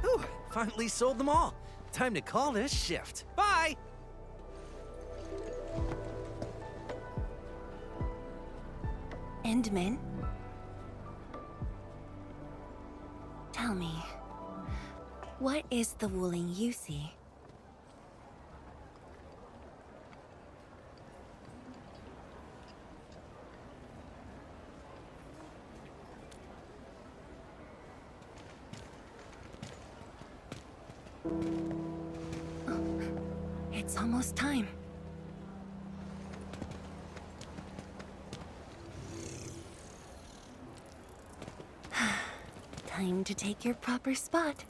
Whew, finally sold them all. Time to call this shift. Bye! Endman? Tell me, what is the Wuling you see? It's almost time. Time to take your proper spot.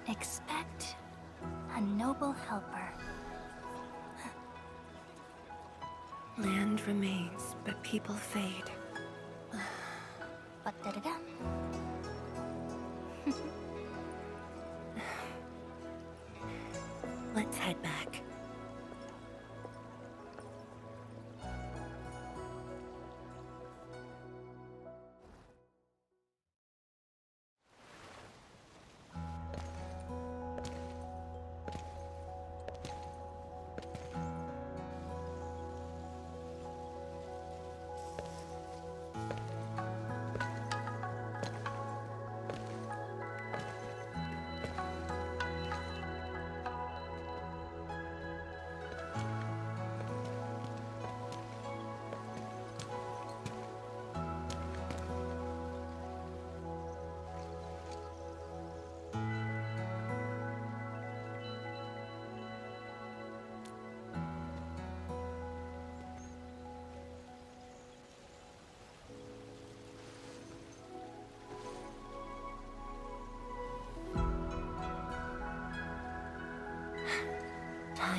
Expect a noble helper. Land remains, but people fade. Ba-da-da-dum. Let's head back.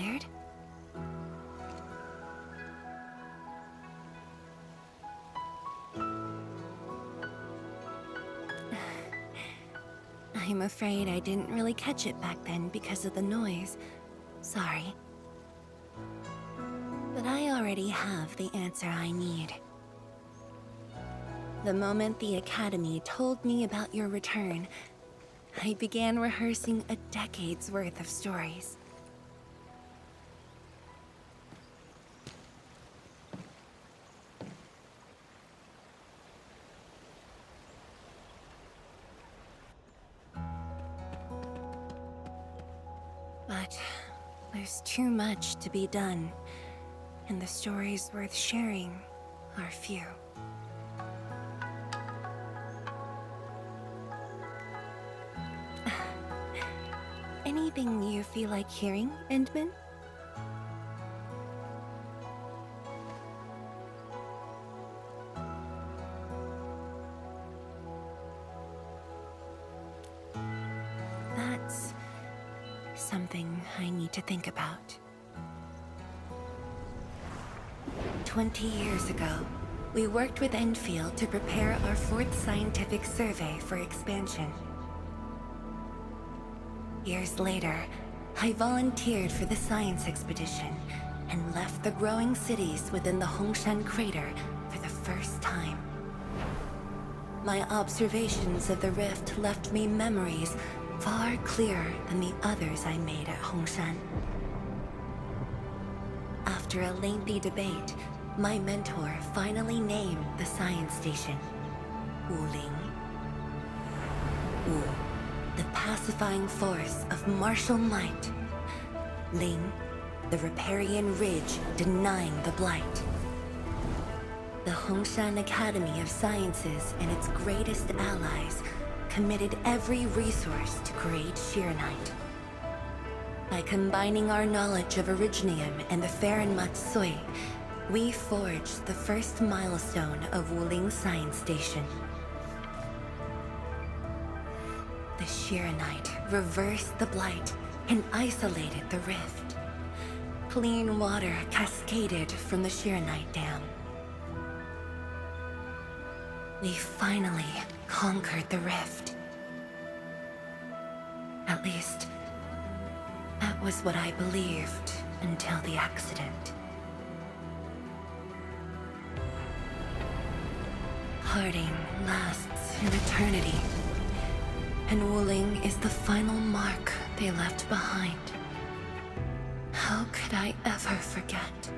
tired? I'm afraid I didn't really catch it back then because of the noise. Sorry. But I already have the answer I need. The moment the Academy told me about your return, I began rehearsing a decade's worth of stories. But there's too much to be done, and the stories worth sharing are few. Anything you feel like hearing, Endman? That's something I need to think about. 20 years ago, we worked with Endfield to prepare our 4th scientific survey for expansion. Years later, I volunteered for the science expedition and left the growing cities within the Hongshan crater for the first time. My observations of the rift left me memories far clearer than the others I made at Hongshan. After a lengthy debate, my mentor finally named the science station Wuling. Wu, the pacifying force of martial might. Ling, the riparian ridge denying the blight. The Hongshan Academy of Sciences and its greatest allies committed every resource to create Shiranite. By combining our knowledge of Originium and the Farron Matsui, we forged the first milestone of Wuling Science Station. The Shiranite reversed the blight and isolated the rift. Clean water cascaded from the Shiranite Dam. We finally conquered the rift. At least, that was what I believed until the accident. Parting lasts an eternity, and Wuling is the final mark they left behind. How could I ever forget?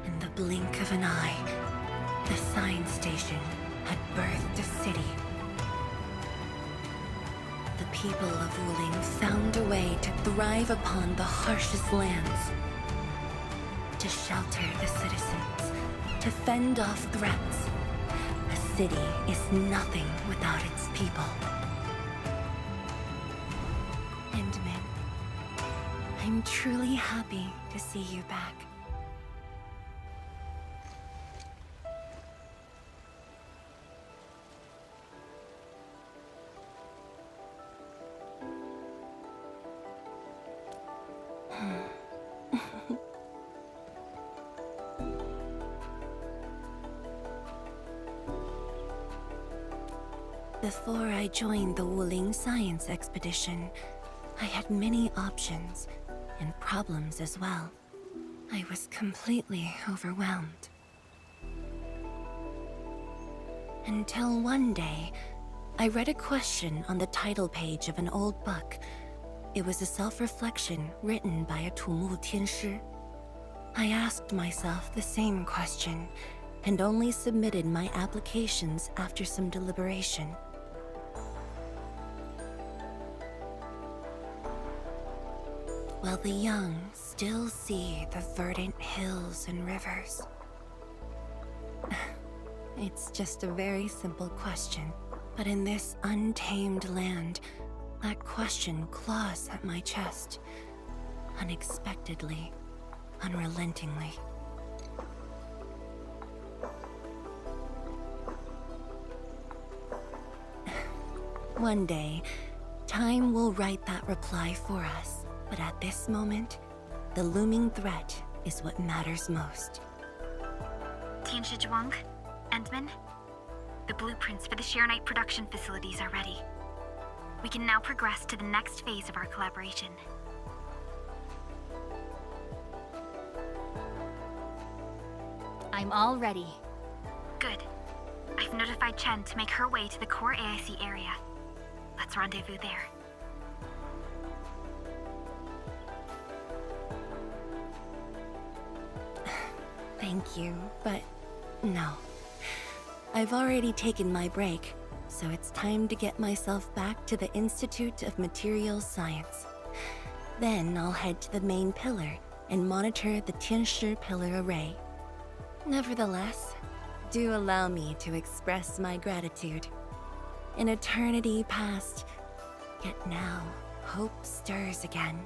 In the blink of an eye, the science station had birthed a city. The people of Wuling found a way to thrive upon the harshest lands, to shelter the citizens, to fend off threats. A city is nothing without its people. Endman, I'm truly happy to see you back. Before I joined the Wuling Science Expedition, I had many options, and problems as well. I was completely overwhelmed. Until one day, I read a question on the title page of an old book. It was a self-reflection written by a Tumu Tianshi. I asked myself the same question, and only submitted my applications after some deliberation. While the young still see the verdant hills and rivers. It's just a very simple question, but in this untamed land, that question claws at my chest, unexpectedly, unrelentingly. One day, time will write that reply for us, But at this moment, the looming threat is what matters most. Tianshizhuang, Endman, the blueprints for the Sheer-Knight production facilities are ready. We can now progress to the next phase of our collaboration. I'm all ready. Good. I've notified Chen to make her way to the core AIC area. Let's rendezvous there. Thank you, but no. I've already taken my break, so it's time to get myself back to the Institute of Materials Science. Then I'll head to the main pillar and monitor the Tianshi pillar array. Nevertheless, do allow me to express my gratitude. An eternity past, yet now hope stirs again.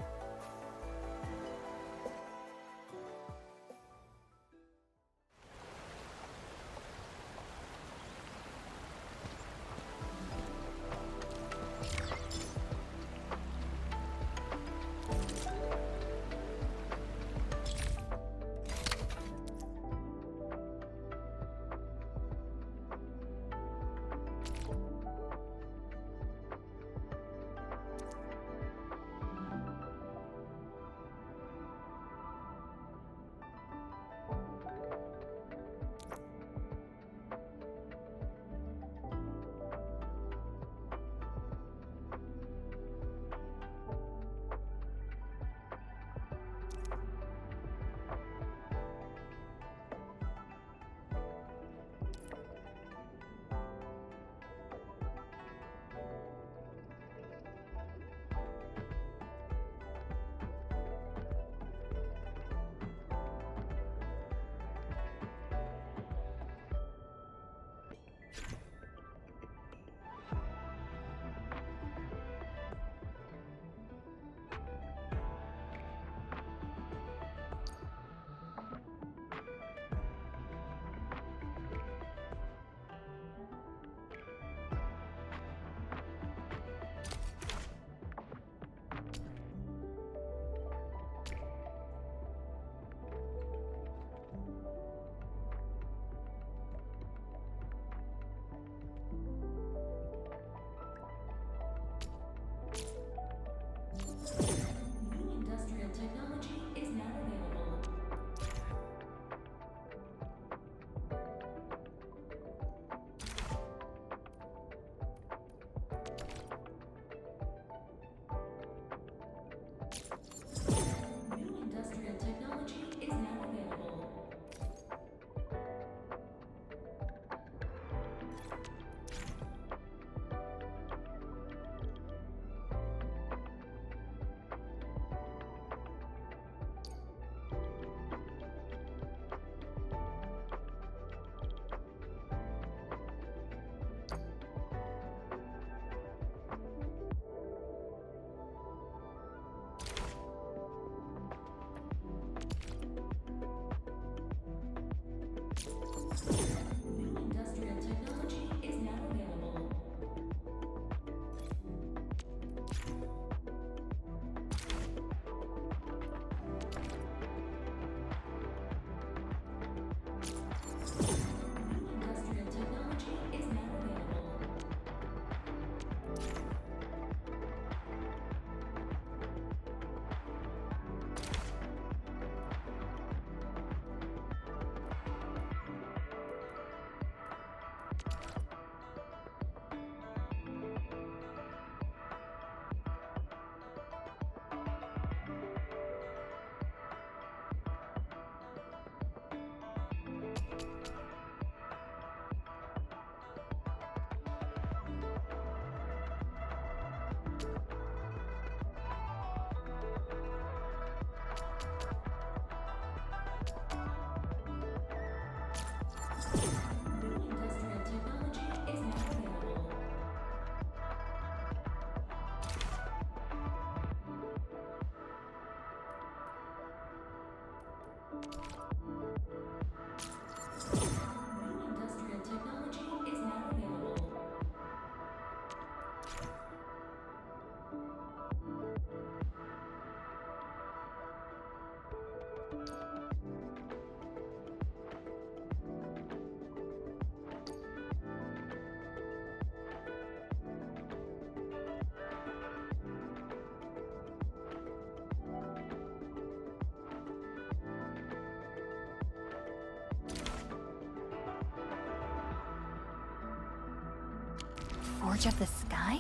Forge of the Sky?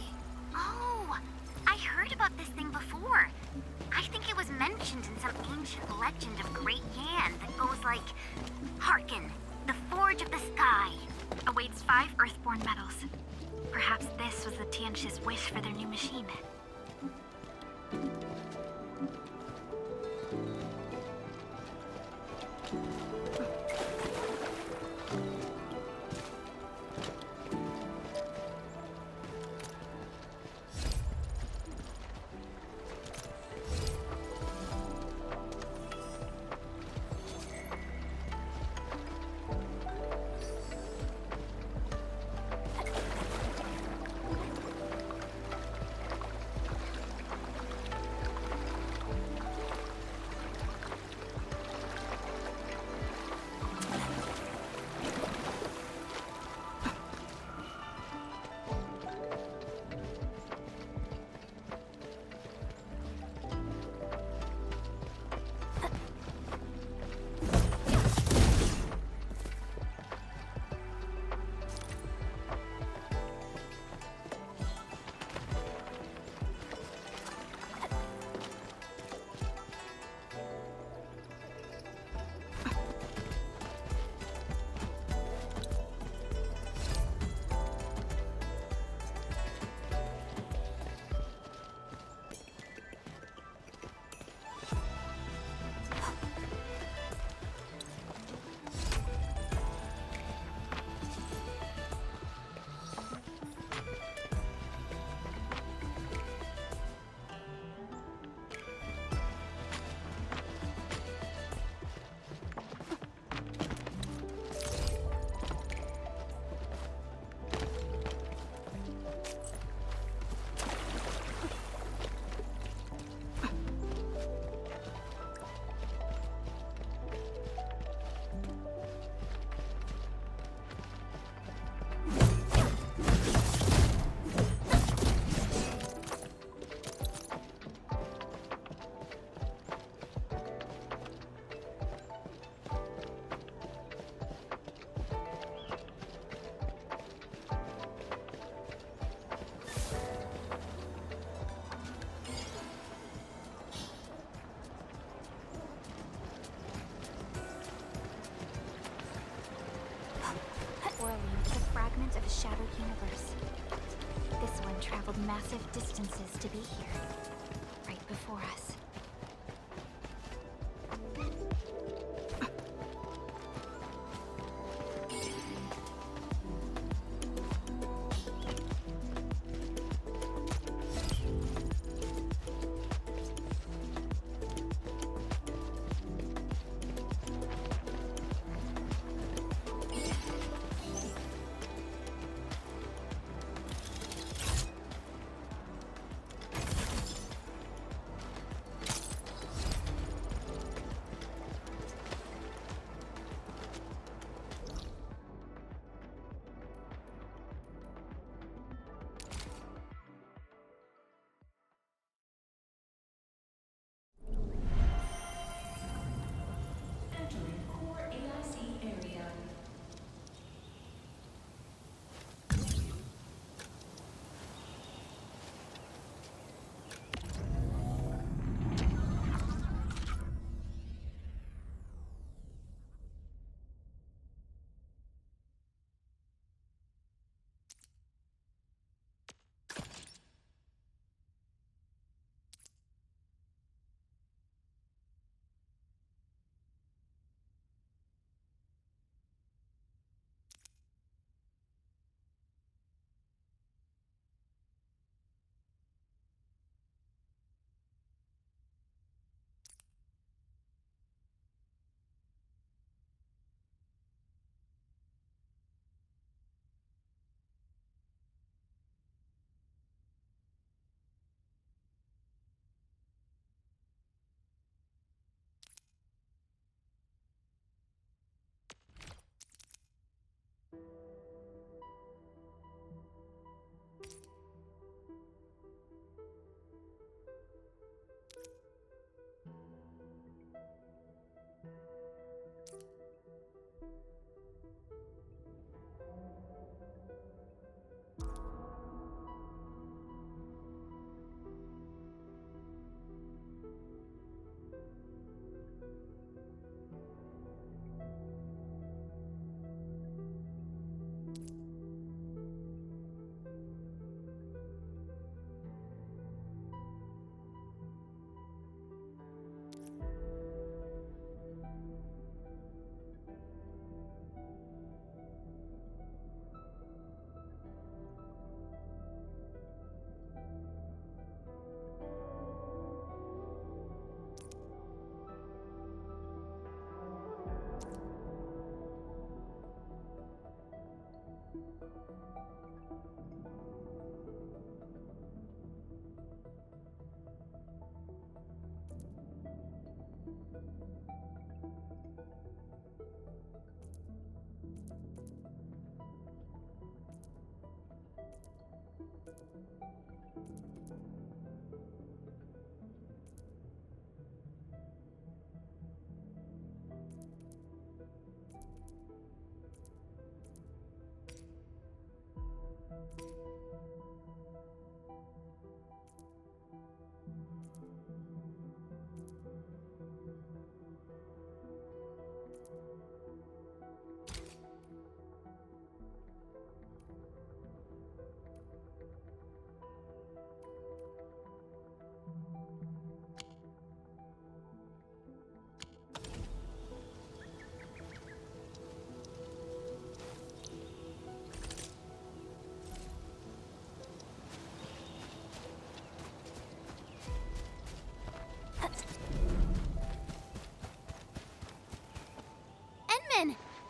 Oh, I heard about this thing before. I think it was mentioned in some ancient legend of Great Yan that goes like, Hearken, the Forge of the Sky awaits 5 Earthborn metals. Perhaps this was the Tiansh's wish for their new machine. Of a shattered universe. This one traveled massive distances to be here, right before us.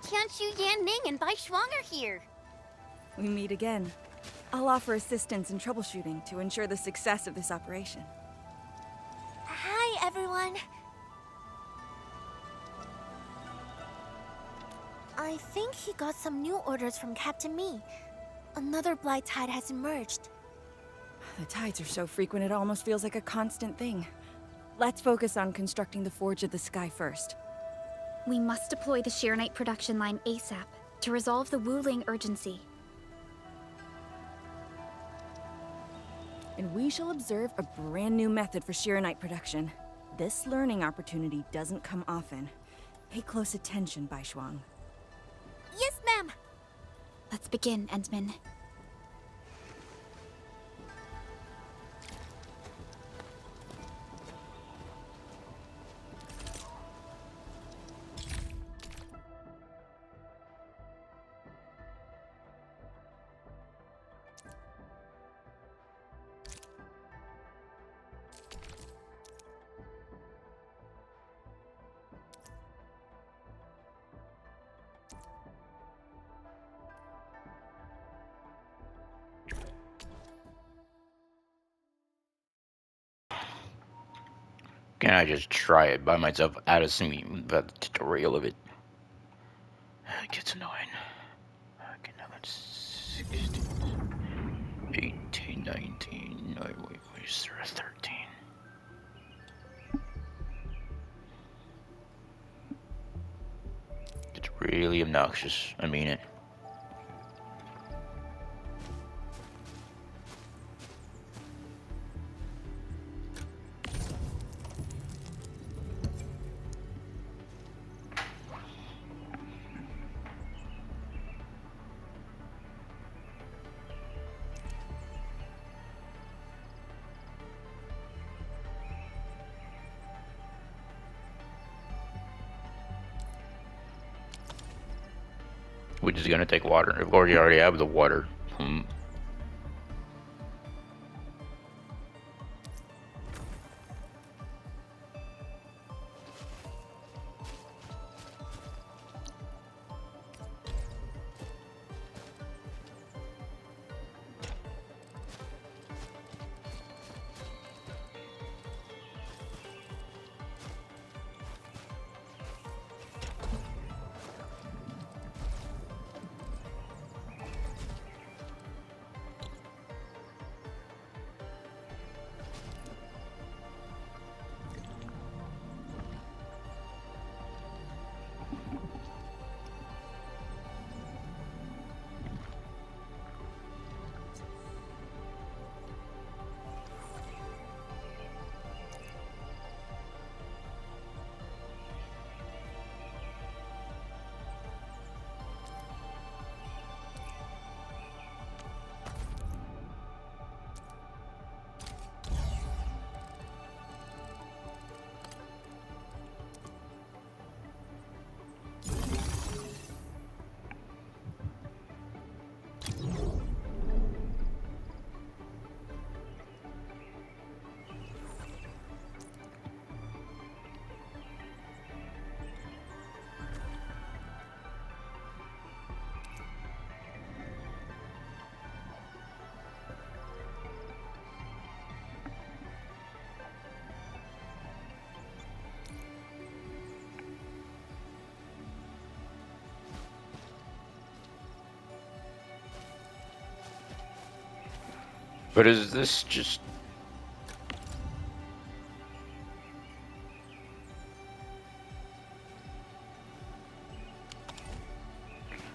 Qianshu, Yan Ning, and Bai Shuang are here. We meet again. I'll offer assistance in troubleshooting to ensure the success of this operation. Hi, everyone. I think he got some new orders from Captain Mi. Another blight tide has emerged. The tides are so frequent it almost feels like a constant thing. Let's focus on constructing the Forge of the Sky first. We must deploy the Shiranite production line ASAP to resolve the Wuling urgency. And we shall observe a brand new method for Shiranite production. This learning opportunity doesn't come often. Pay close attention, Bai Shuang. Yes, ma'am. Let's begin, Endman. Can I just try it by myself out of seeing the tutorial of it? It gets annoying. Okay, now that's 16, 18, 19, no, wait, 13. It's really obnoxious, I mean it. Which is gonna take water. Of course, you already have the water. But is this just...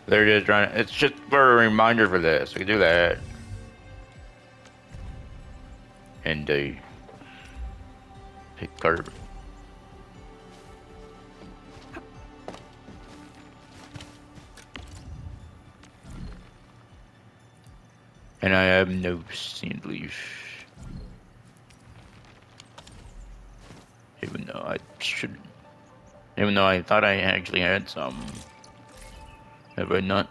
They're just trying. It's just for a reminder for this. We can do that. and a carbon. And I have no sand leaf. Even though I should. Even though I thought I actually had some. Have I not?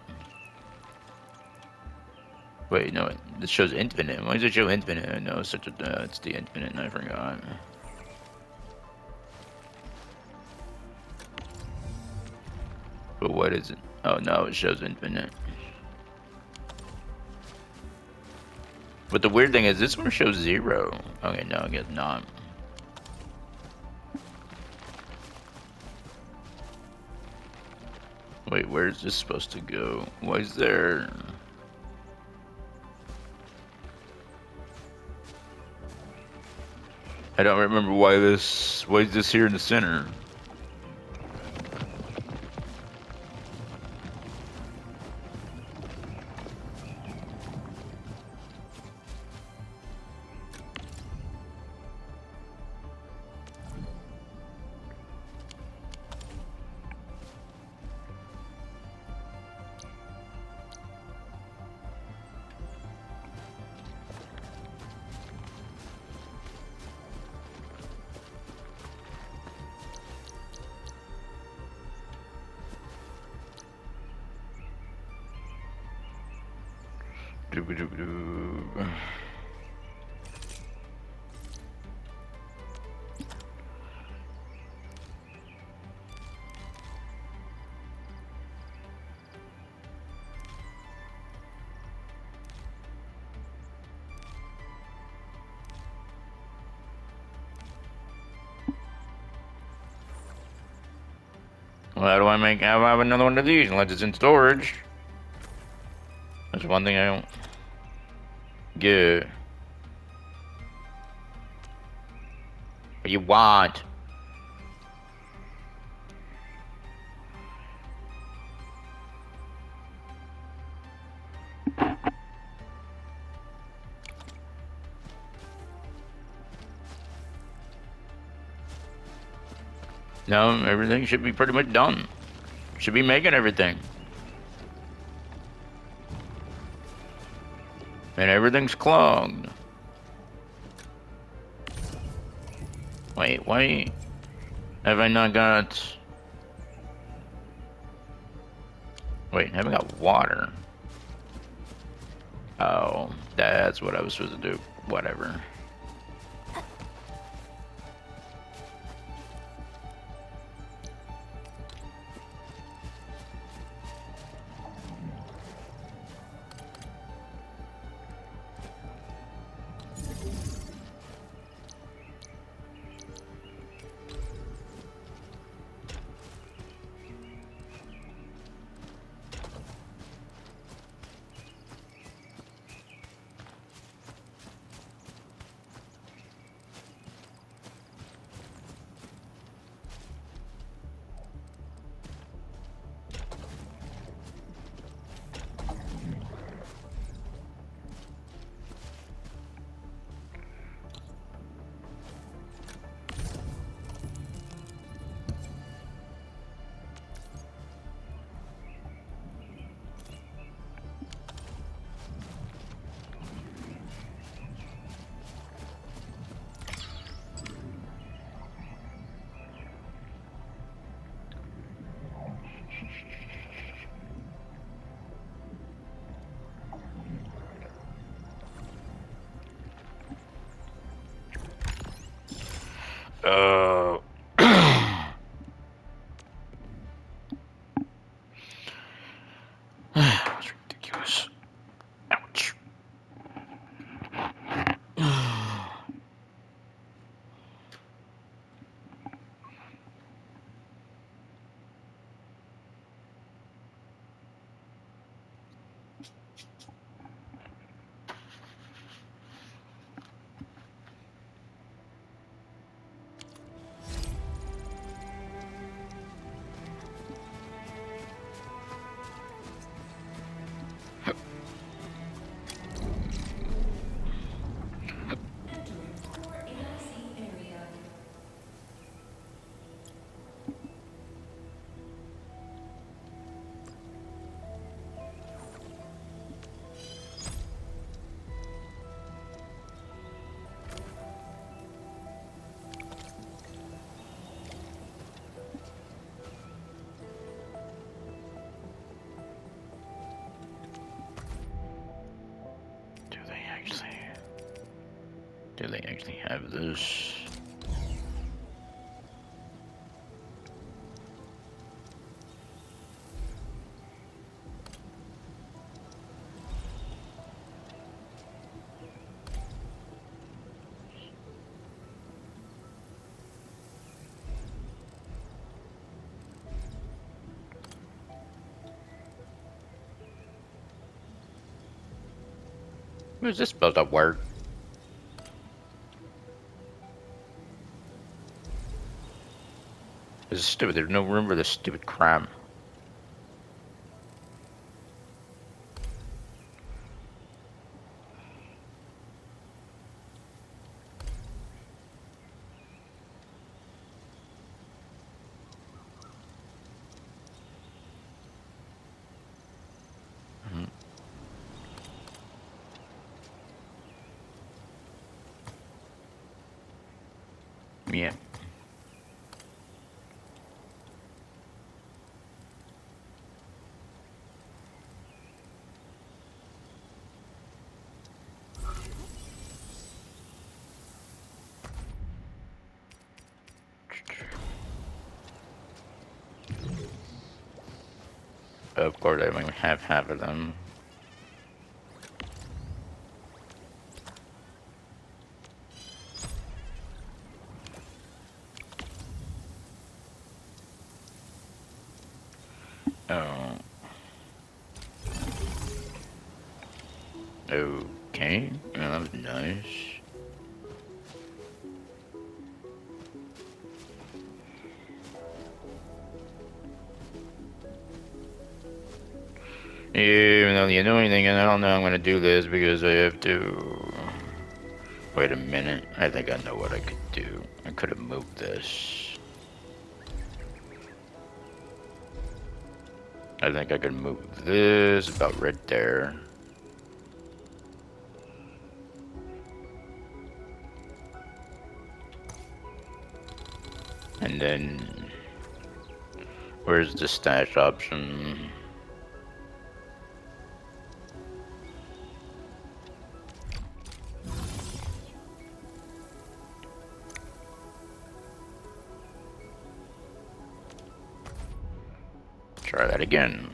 Wait, no, this shows infinite. Why does it show infinite? No, it's such a, it's the infinite, and I forgot. But what is it? Oh no, it shows infinite. But the weird thing is, this one shows 0. Okay, no, I guess not. Wait, where is this supposed to go? Why is there... I don't remember why is this here in the center? Well, how do I make? How do I have another one of these unless it's in storage? That's one thing I don't get. What do you want? No, everything should be pretty much done. Should be making everything. And everything's clogged. Wait, why have I not got... Wait, I haven't got water. Oh, that's what I was supposed to do. Whatever. That's ridiculous. Ouch. Do they actually have this? Who's this supposed to work? This is stupid. There's no room for this stupid crap. Yeah. Of course, I only have half of them. Oh. Okay. Well, that was nice. Even though the annoying thing is I don't know I'm gonna do this because I have to... Wait a minute. I think I know what I could do. I could have moved this. I think I could move this about right there. And then... Where's the stash option? Try that again.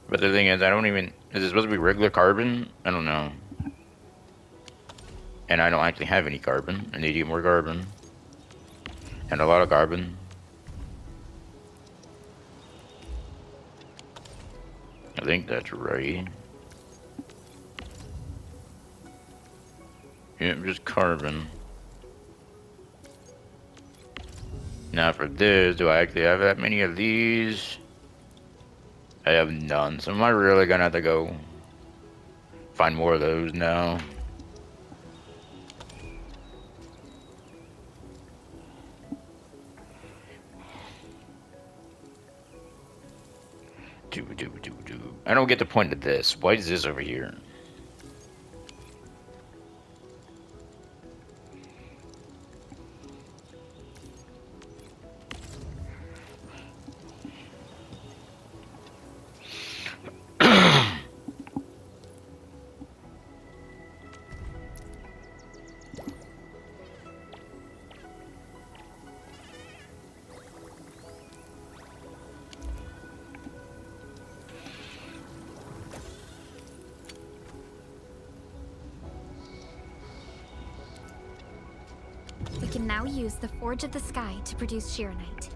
But the thing is, I don't even... Is it supposed to be regular carbon? I don't know. And I don't actually have any carbon. I need to get more carbon. And a lot of carbon. I think that's right. Yeah, just carbon. Now for this, do I actually have that many of these? I have none, so am I really gonna have to go find more of those now? I don't get the point of this. Why is this over here? We can now use the Forge of the Sky to produce Shironite.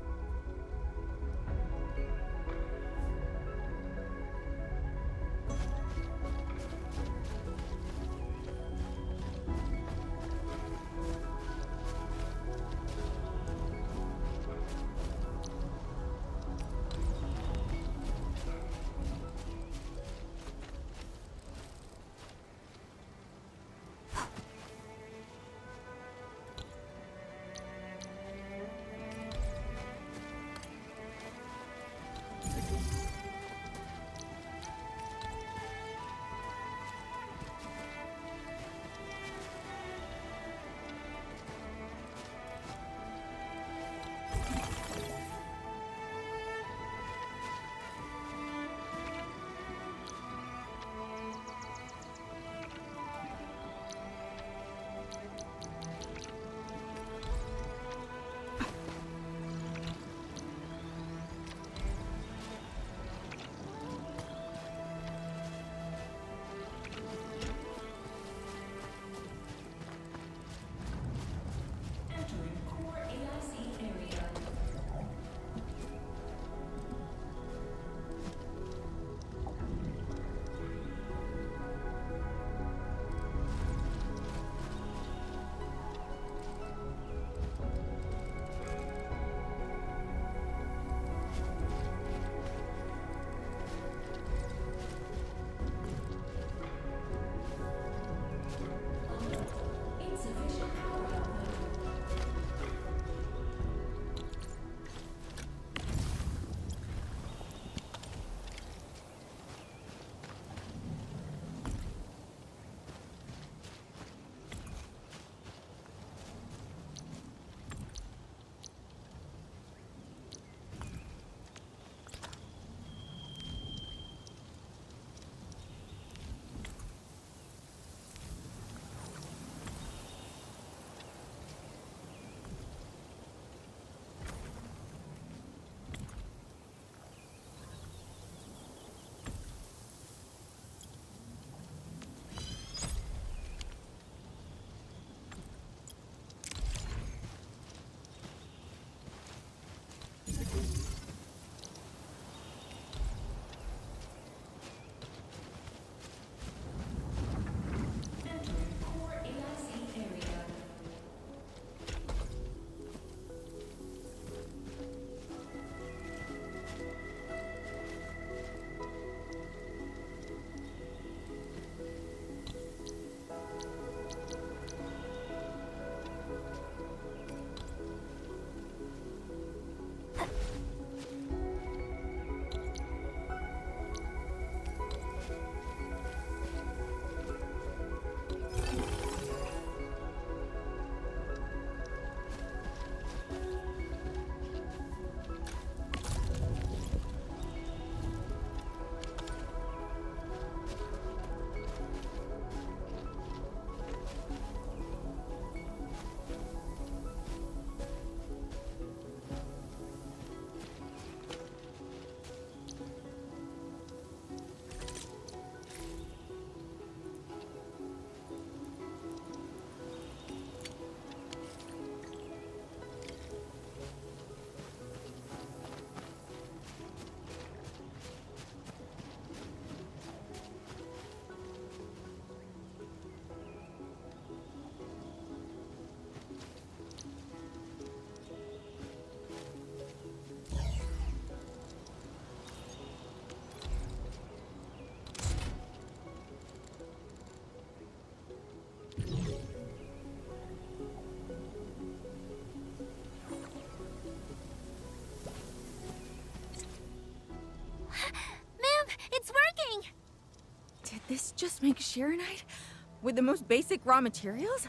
This just makes Shironite? With the most basic raw materials?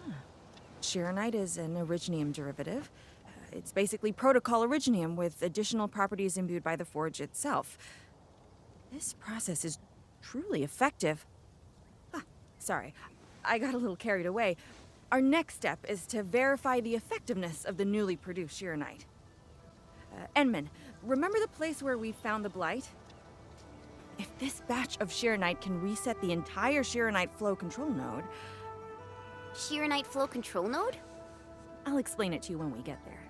Huh. Shironite is an originium derivative. It's basically protocol originium with additional properties imbued by the forge itself. This process is truly effective. Sorry, I got a little carried away. Our next step is to verify the effectiveness of the newly produced Shironite. Enman, remember the place where we found the Blight? If this batch of Shironite can reset the entire Shironite flow control node... Shironite flow control node? I'll explain it to you when we get there.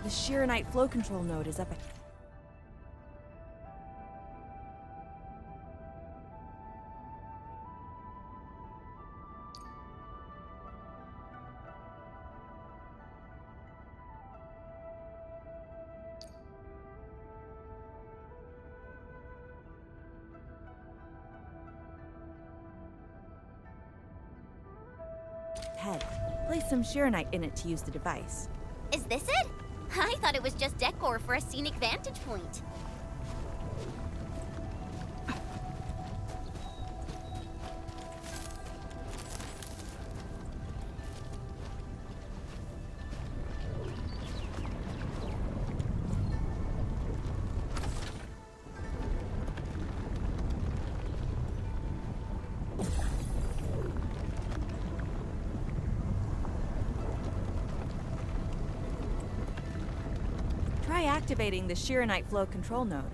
The Shironite flow control node is up at... Head, place some Shironite in it to use the device. Is this it? I thought it was just decor for a scenic vantage point. Try activating the Shironite flow control node.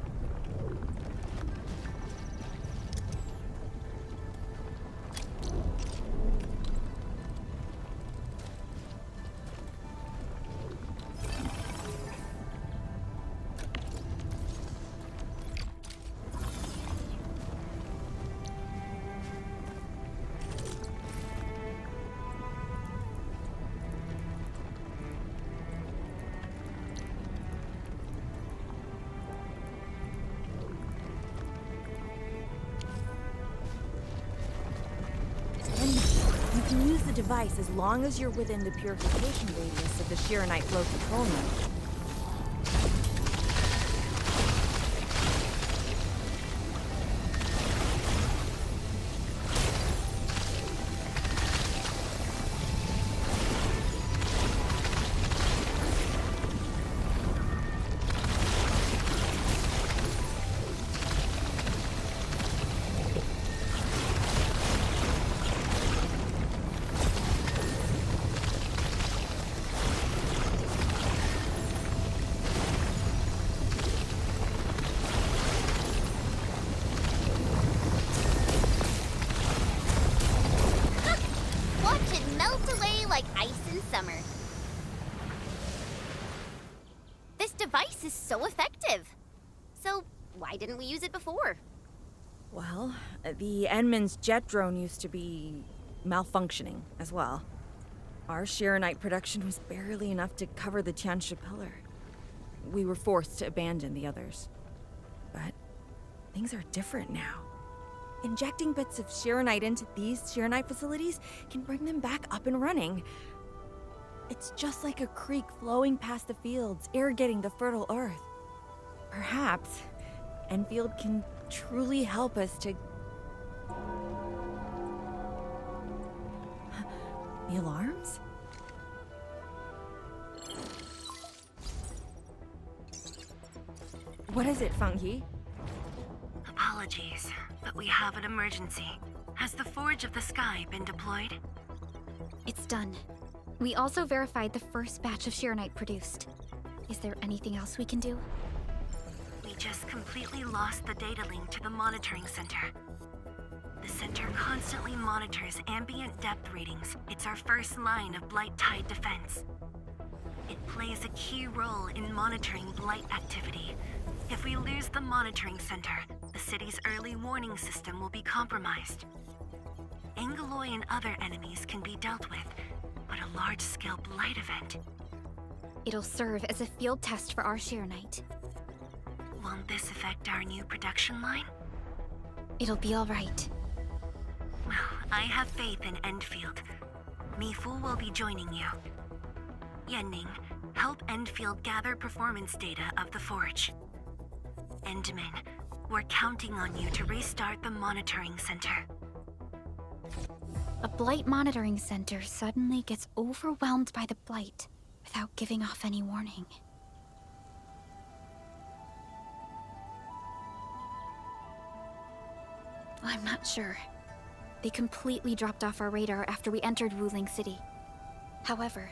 You can use the device as long as you're within the purification radius of the Shironite flow control node. Like ice in summer. This device is so effective. So why didn't we use it before? Well, the Enman's jet drone used to be malfunctioning as well. Our Shironite production was barely enough to cover the Tiansha pillar. We were forced to abandon the others. But things are different now. Injecting bits of Shironite into these Shironite facilities can bring them back up and running. It's just like a creek flowing past the fields, irrigating the fertile earth. Perhaps Endfield can truly help us to... The alarms? What is it, Funky? Apologies, but we have an emergency. Has the Forge of the Sky been deployed? It's done. We also verified the first batch of Shironite produced. Is there anything else we can do? We just completely lost the data link to the monitoring center. The center constantly monitors ambient depth readings. It's our first line of Blight Tide defense. It plays a key role in monitoring Blight activity. If we lose the monitoring center, the city's early warning system will be compromised. Angeloy and other enemies can be dealt with, but a large-scale Blight event... It'll serve as a field test for our Shironite. Won't this affect our new production line? It'll be all right. Well, I have faith in Endfield. Mifu will be joining you. Yenning, help Endfield gather performance data of the Forge. Endman, we're counting on you to restart the monitoring center. A Blight monitoring center suddenly gets overwhelmed by the Blight without giving off any warning. I'm not sure. They completely dropped off our radar after we entered Wuling City. However,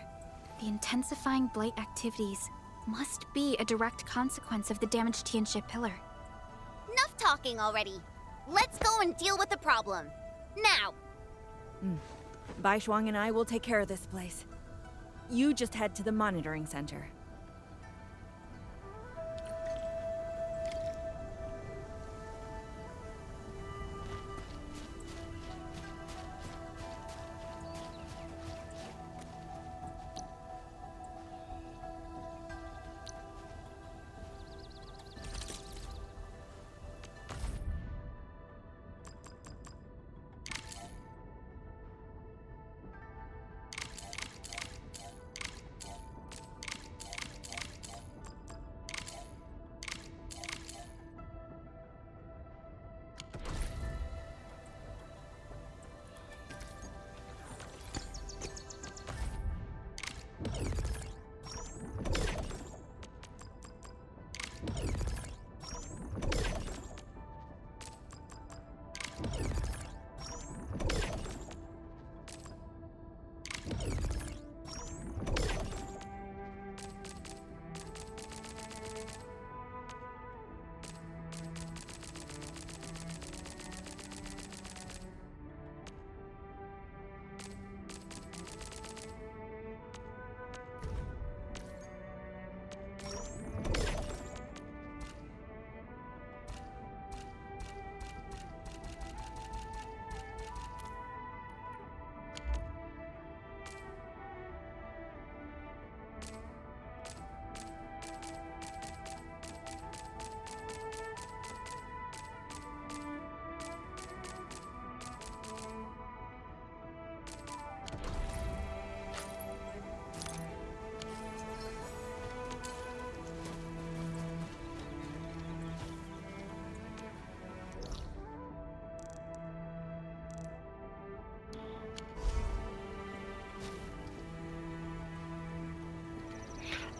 the intensifying Blight activities must be a direct consequence of the damaged Tianxia Pillar. Enough talking already. Let's go and deal with the problem. Now! Bai Shuang and I will take care of this place. You just head to the monitoring center.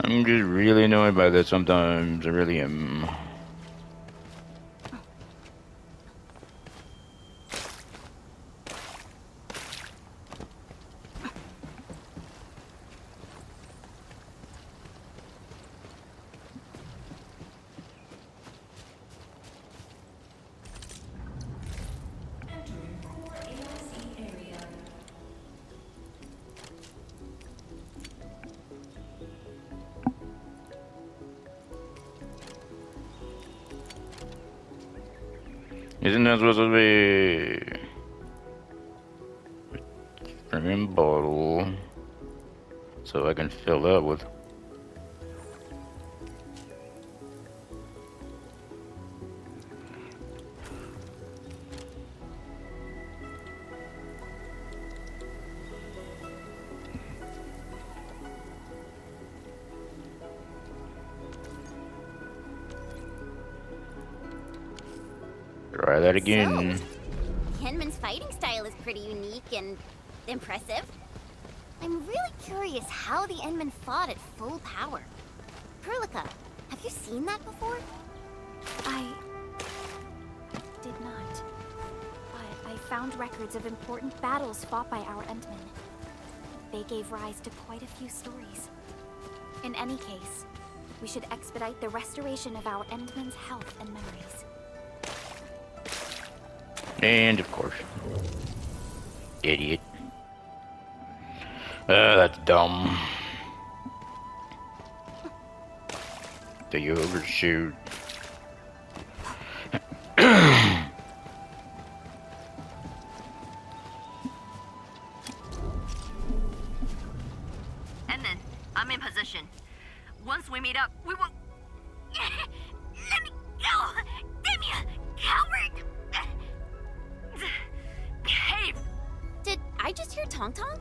I'm just really annoyed by that sometimes. I really am. Isn't that supposed to be a freaking bottle so I can fill up with? Try that again. So, Henman's fighting style is pretty unique and impressive. I'm really curious how the Endman fought at full power. Perlica, have you seen that before? I did not. But I found records of important battles fought by our Endmen. They gave rise to quite a few stories. In any case, we should expedite the restoration of our Endmen's health and memories. And of course, idiot. That's dumb. The yogurt shoot. I'm in position. Once we meet up, we will... Let me Tong Tong?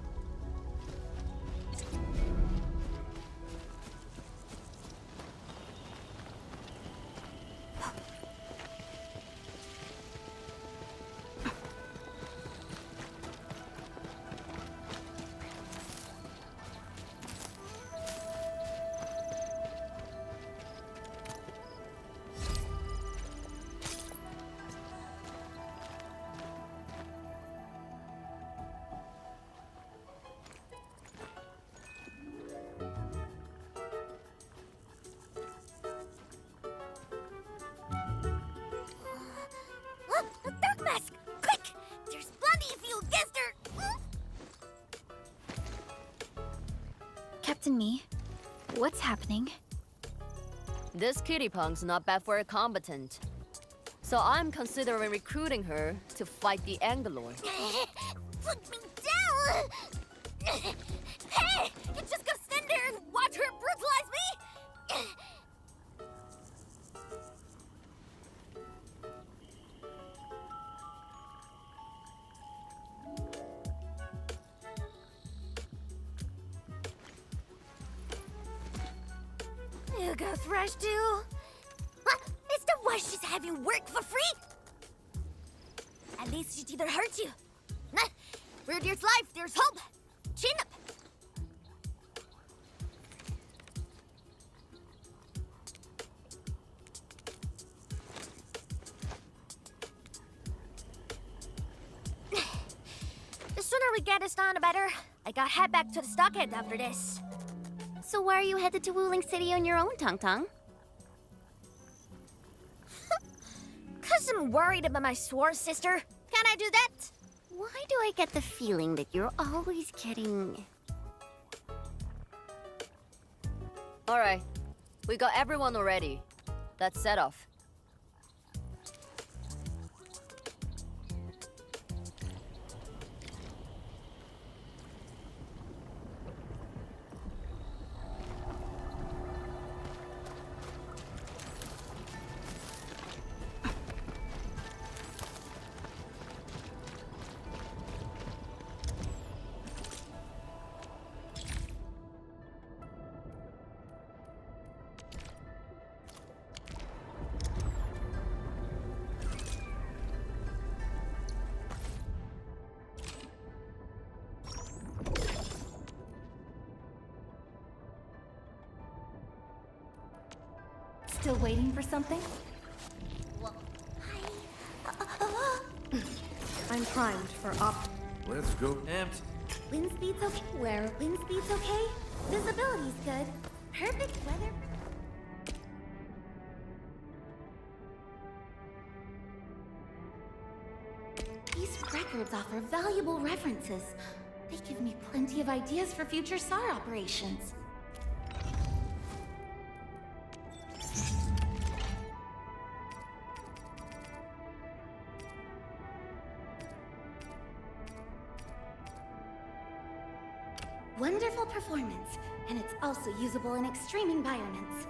A dark mask! Quick! There's Blondie if you guessed her! Captain Me, what's happening? This kitty punk's not bad for a combatant. So I'm considering recruiting her to fight the Angelor. Put me down! Hey! You just gonna stand there and watch her brutalize me? You go thrash too? Is that why she's having work for free? At least she didn't hurt you. Nah, where there's life, there's hope. Chin up. The sooner we get this done, the better. I gotta head back to the stockade after this. So why are you headed to Wuling City on your own, Tong Tong? 'Cause I'm worried about my sworn sister. Can I do that? Why do I get the feeling that you're always getting... Alright, we got everyone already. Let's set off. Still waiting for something? I'm primed for Let's go. Amped. Wind speed's okay. Where wind speed's okay? Visibility's good. Perfect weather. These records offer valuable references. They give me plenty of ideas for future SAR operations. Wonderful performance, and it's also usable in extreme environments.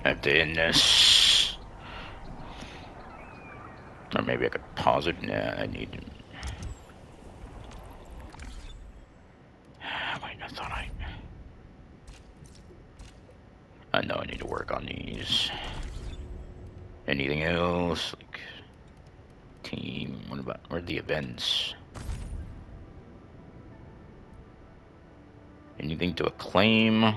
I have to end this. Or maybe I could pause it. Nah, I need to. Wait, I thought I know I need to work on these. Anything else? Like team. What are the events? Anything to acclaim?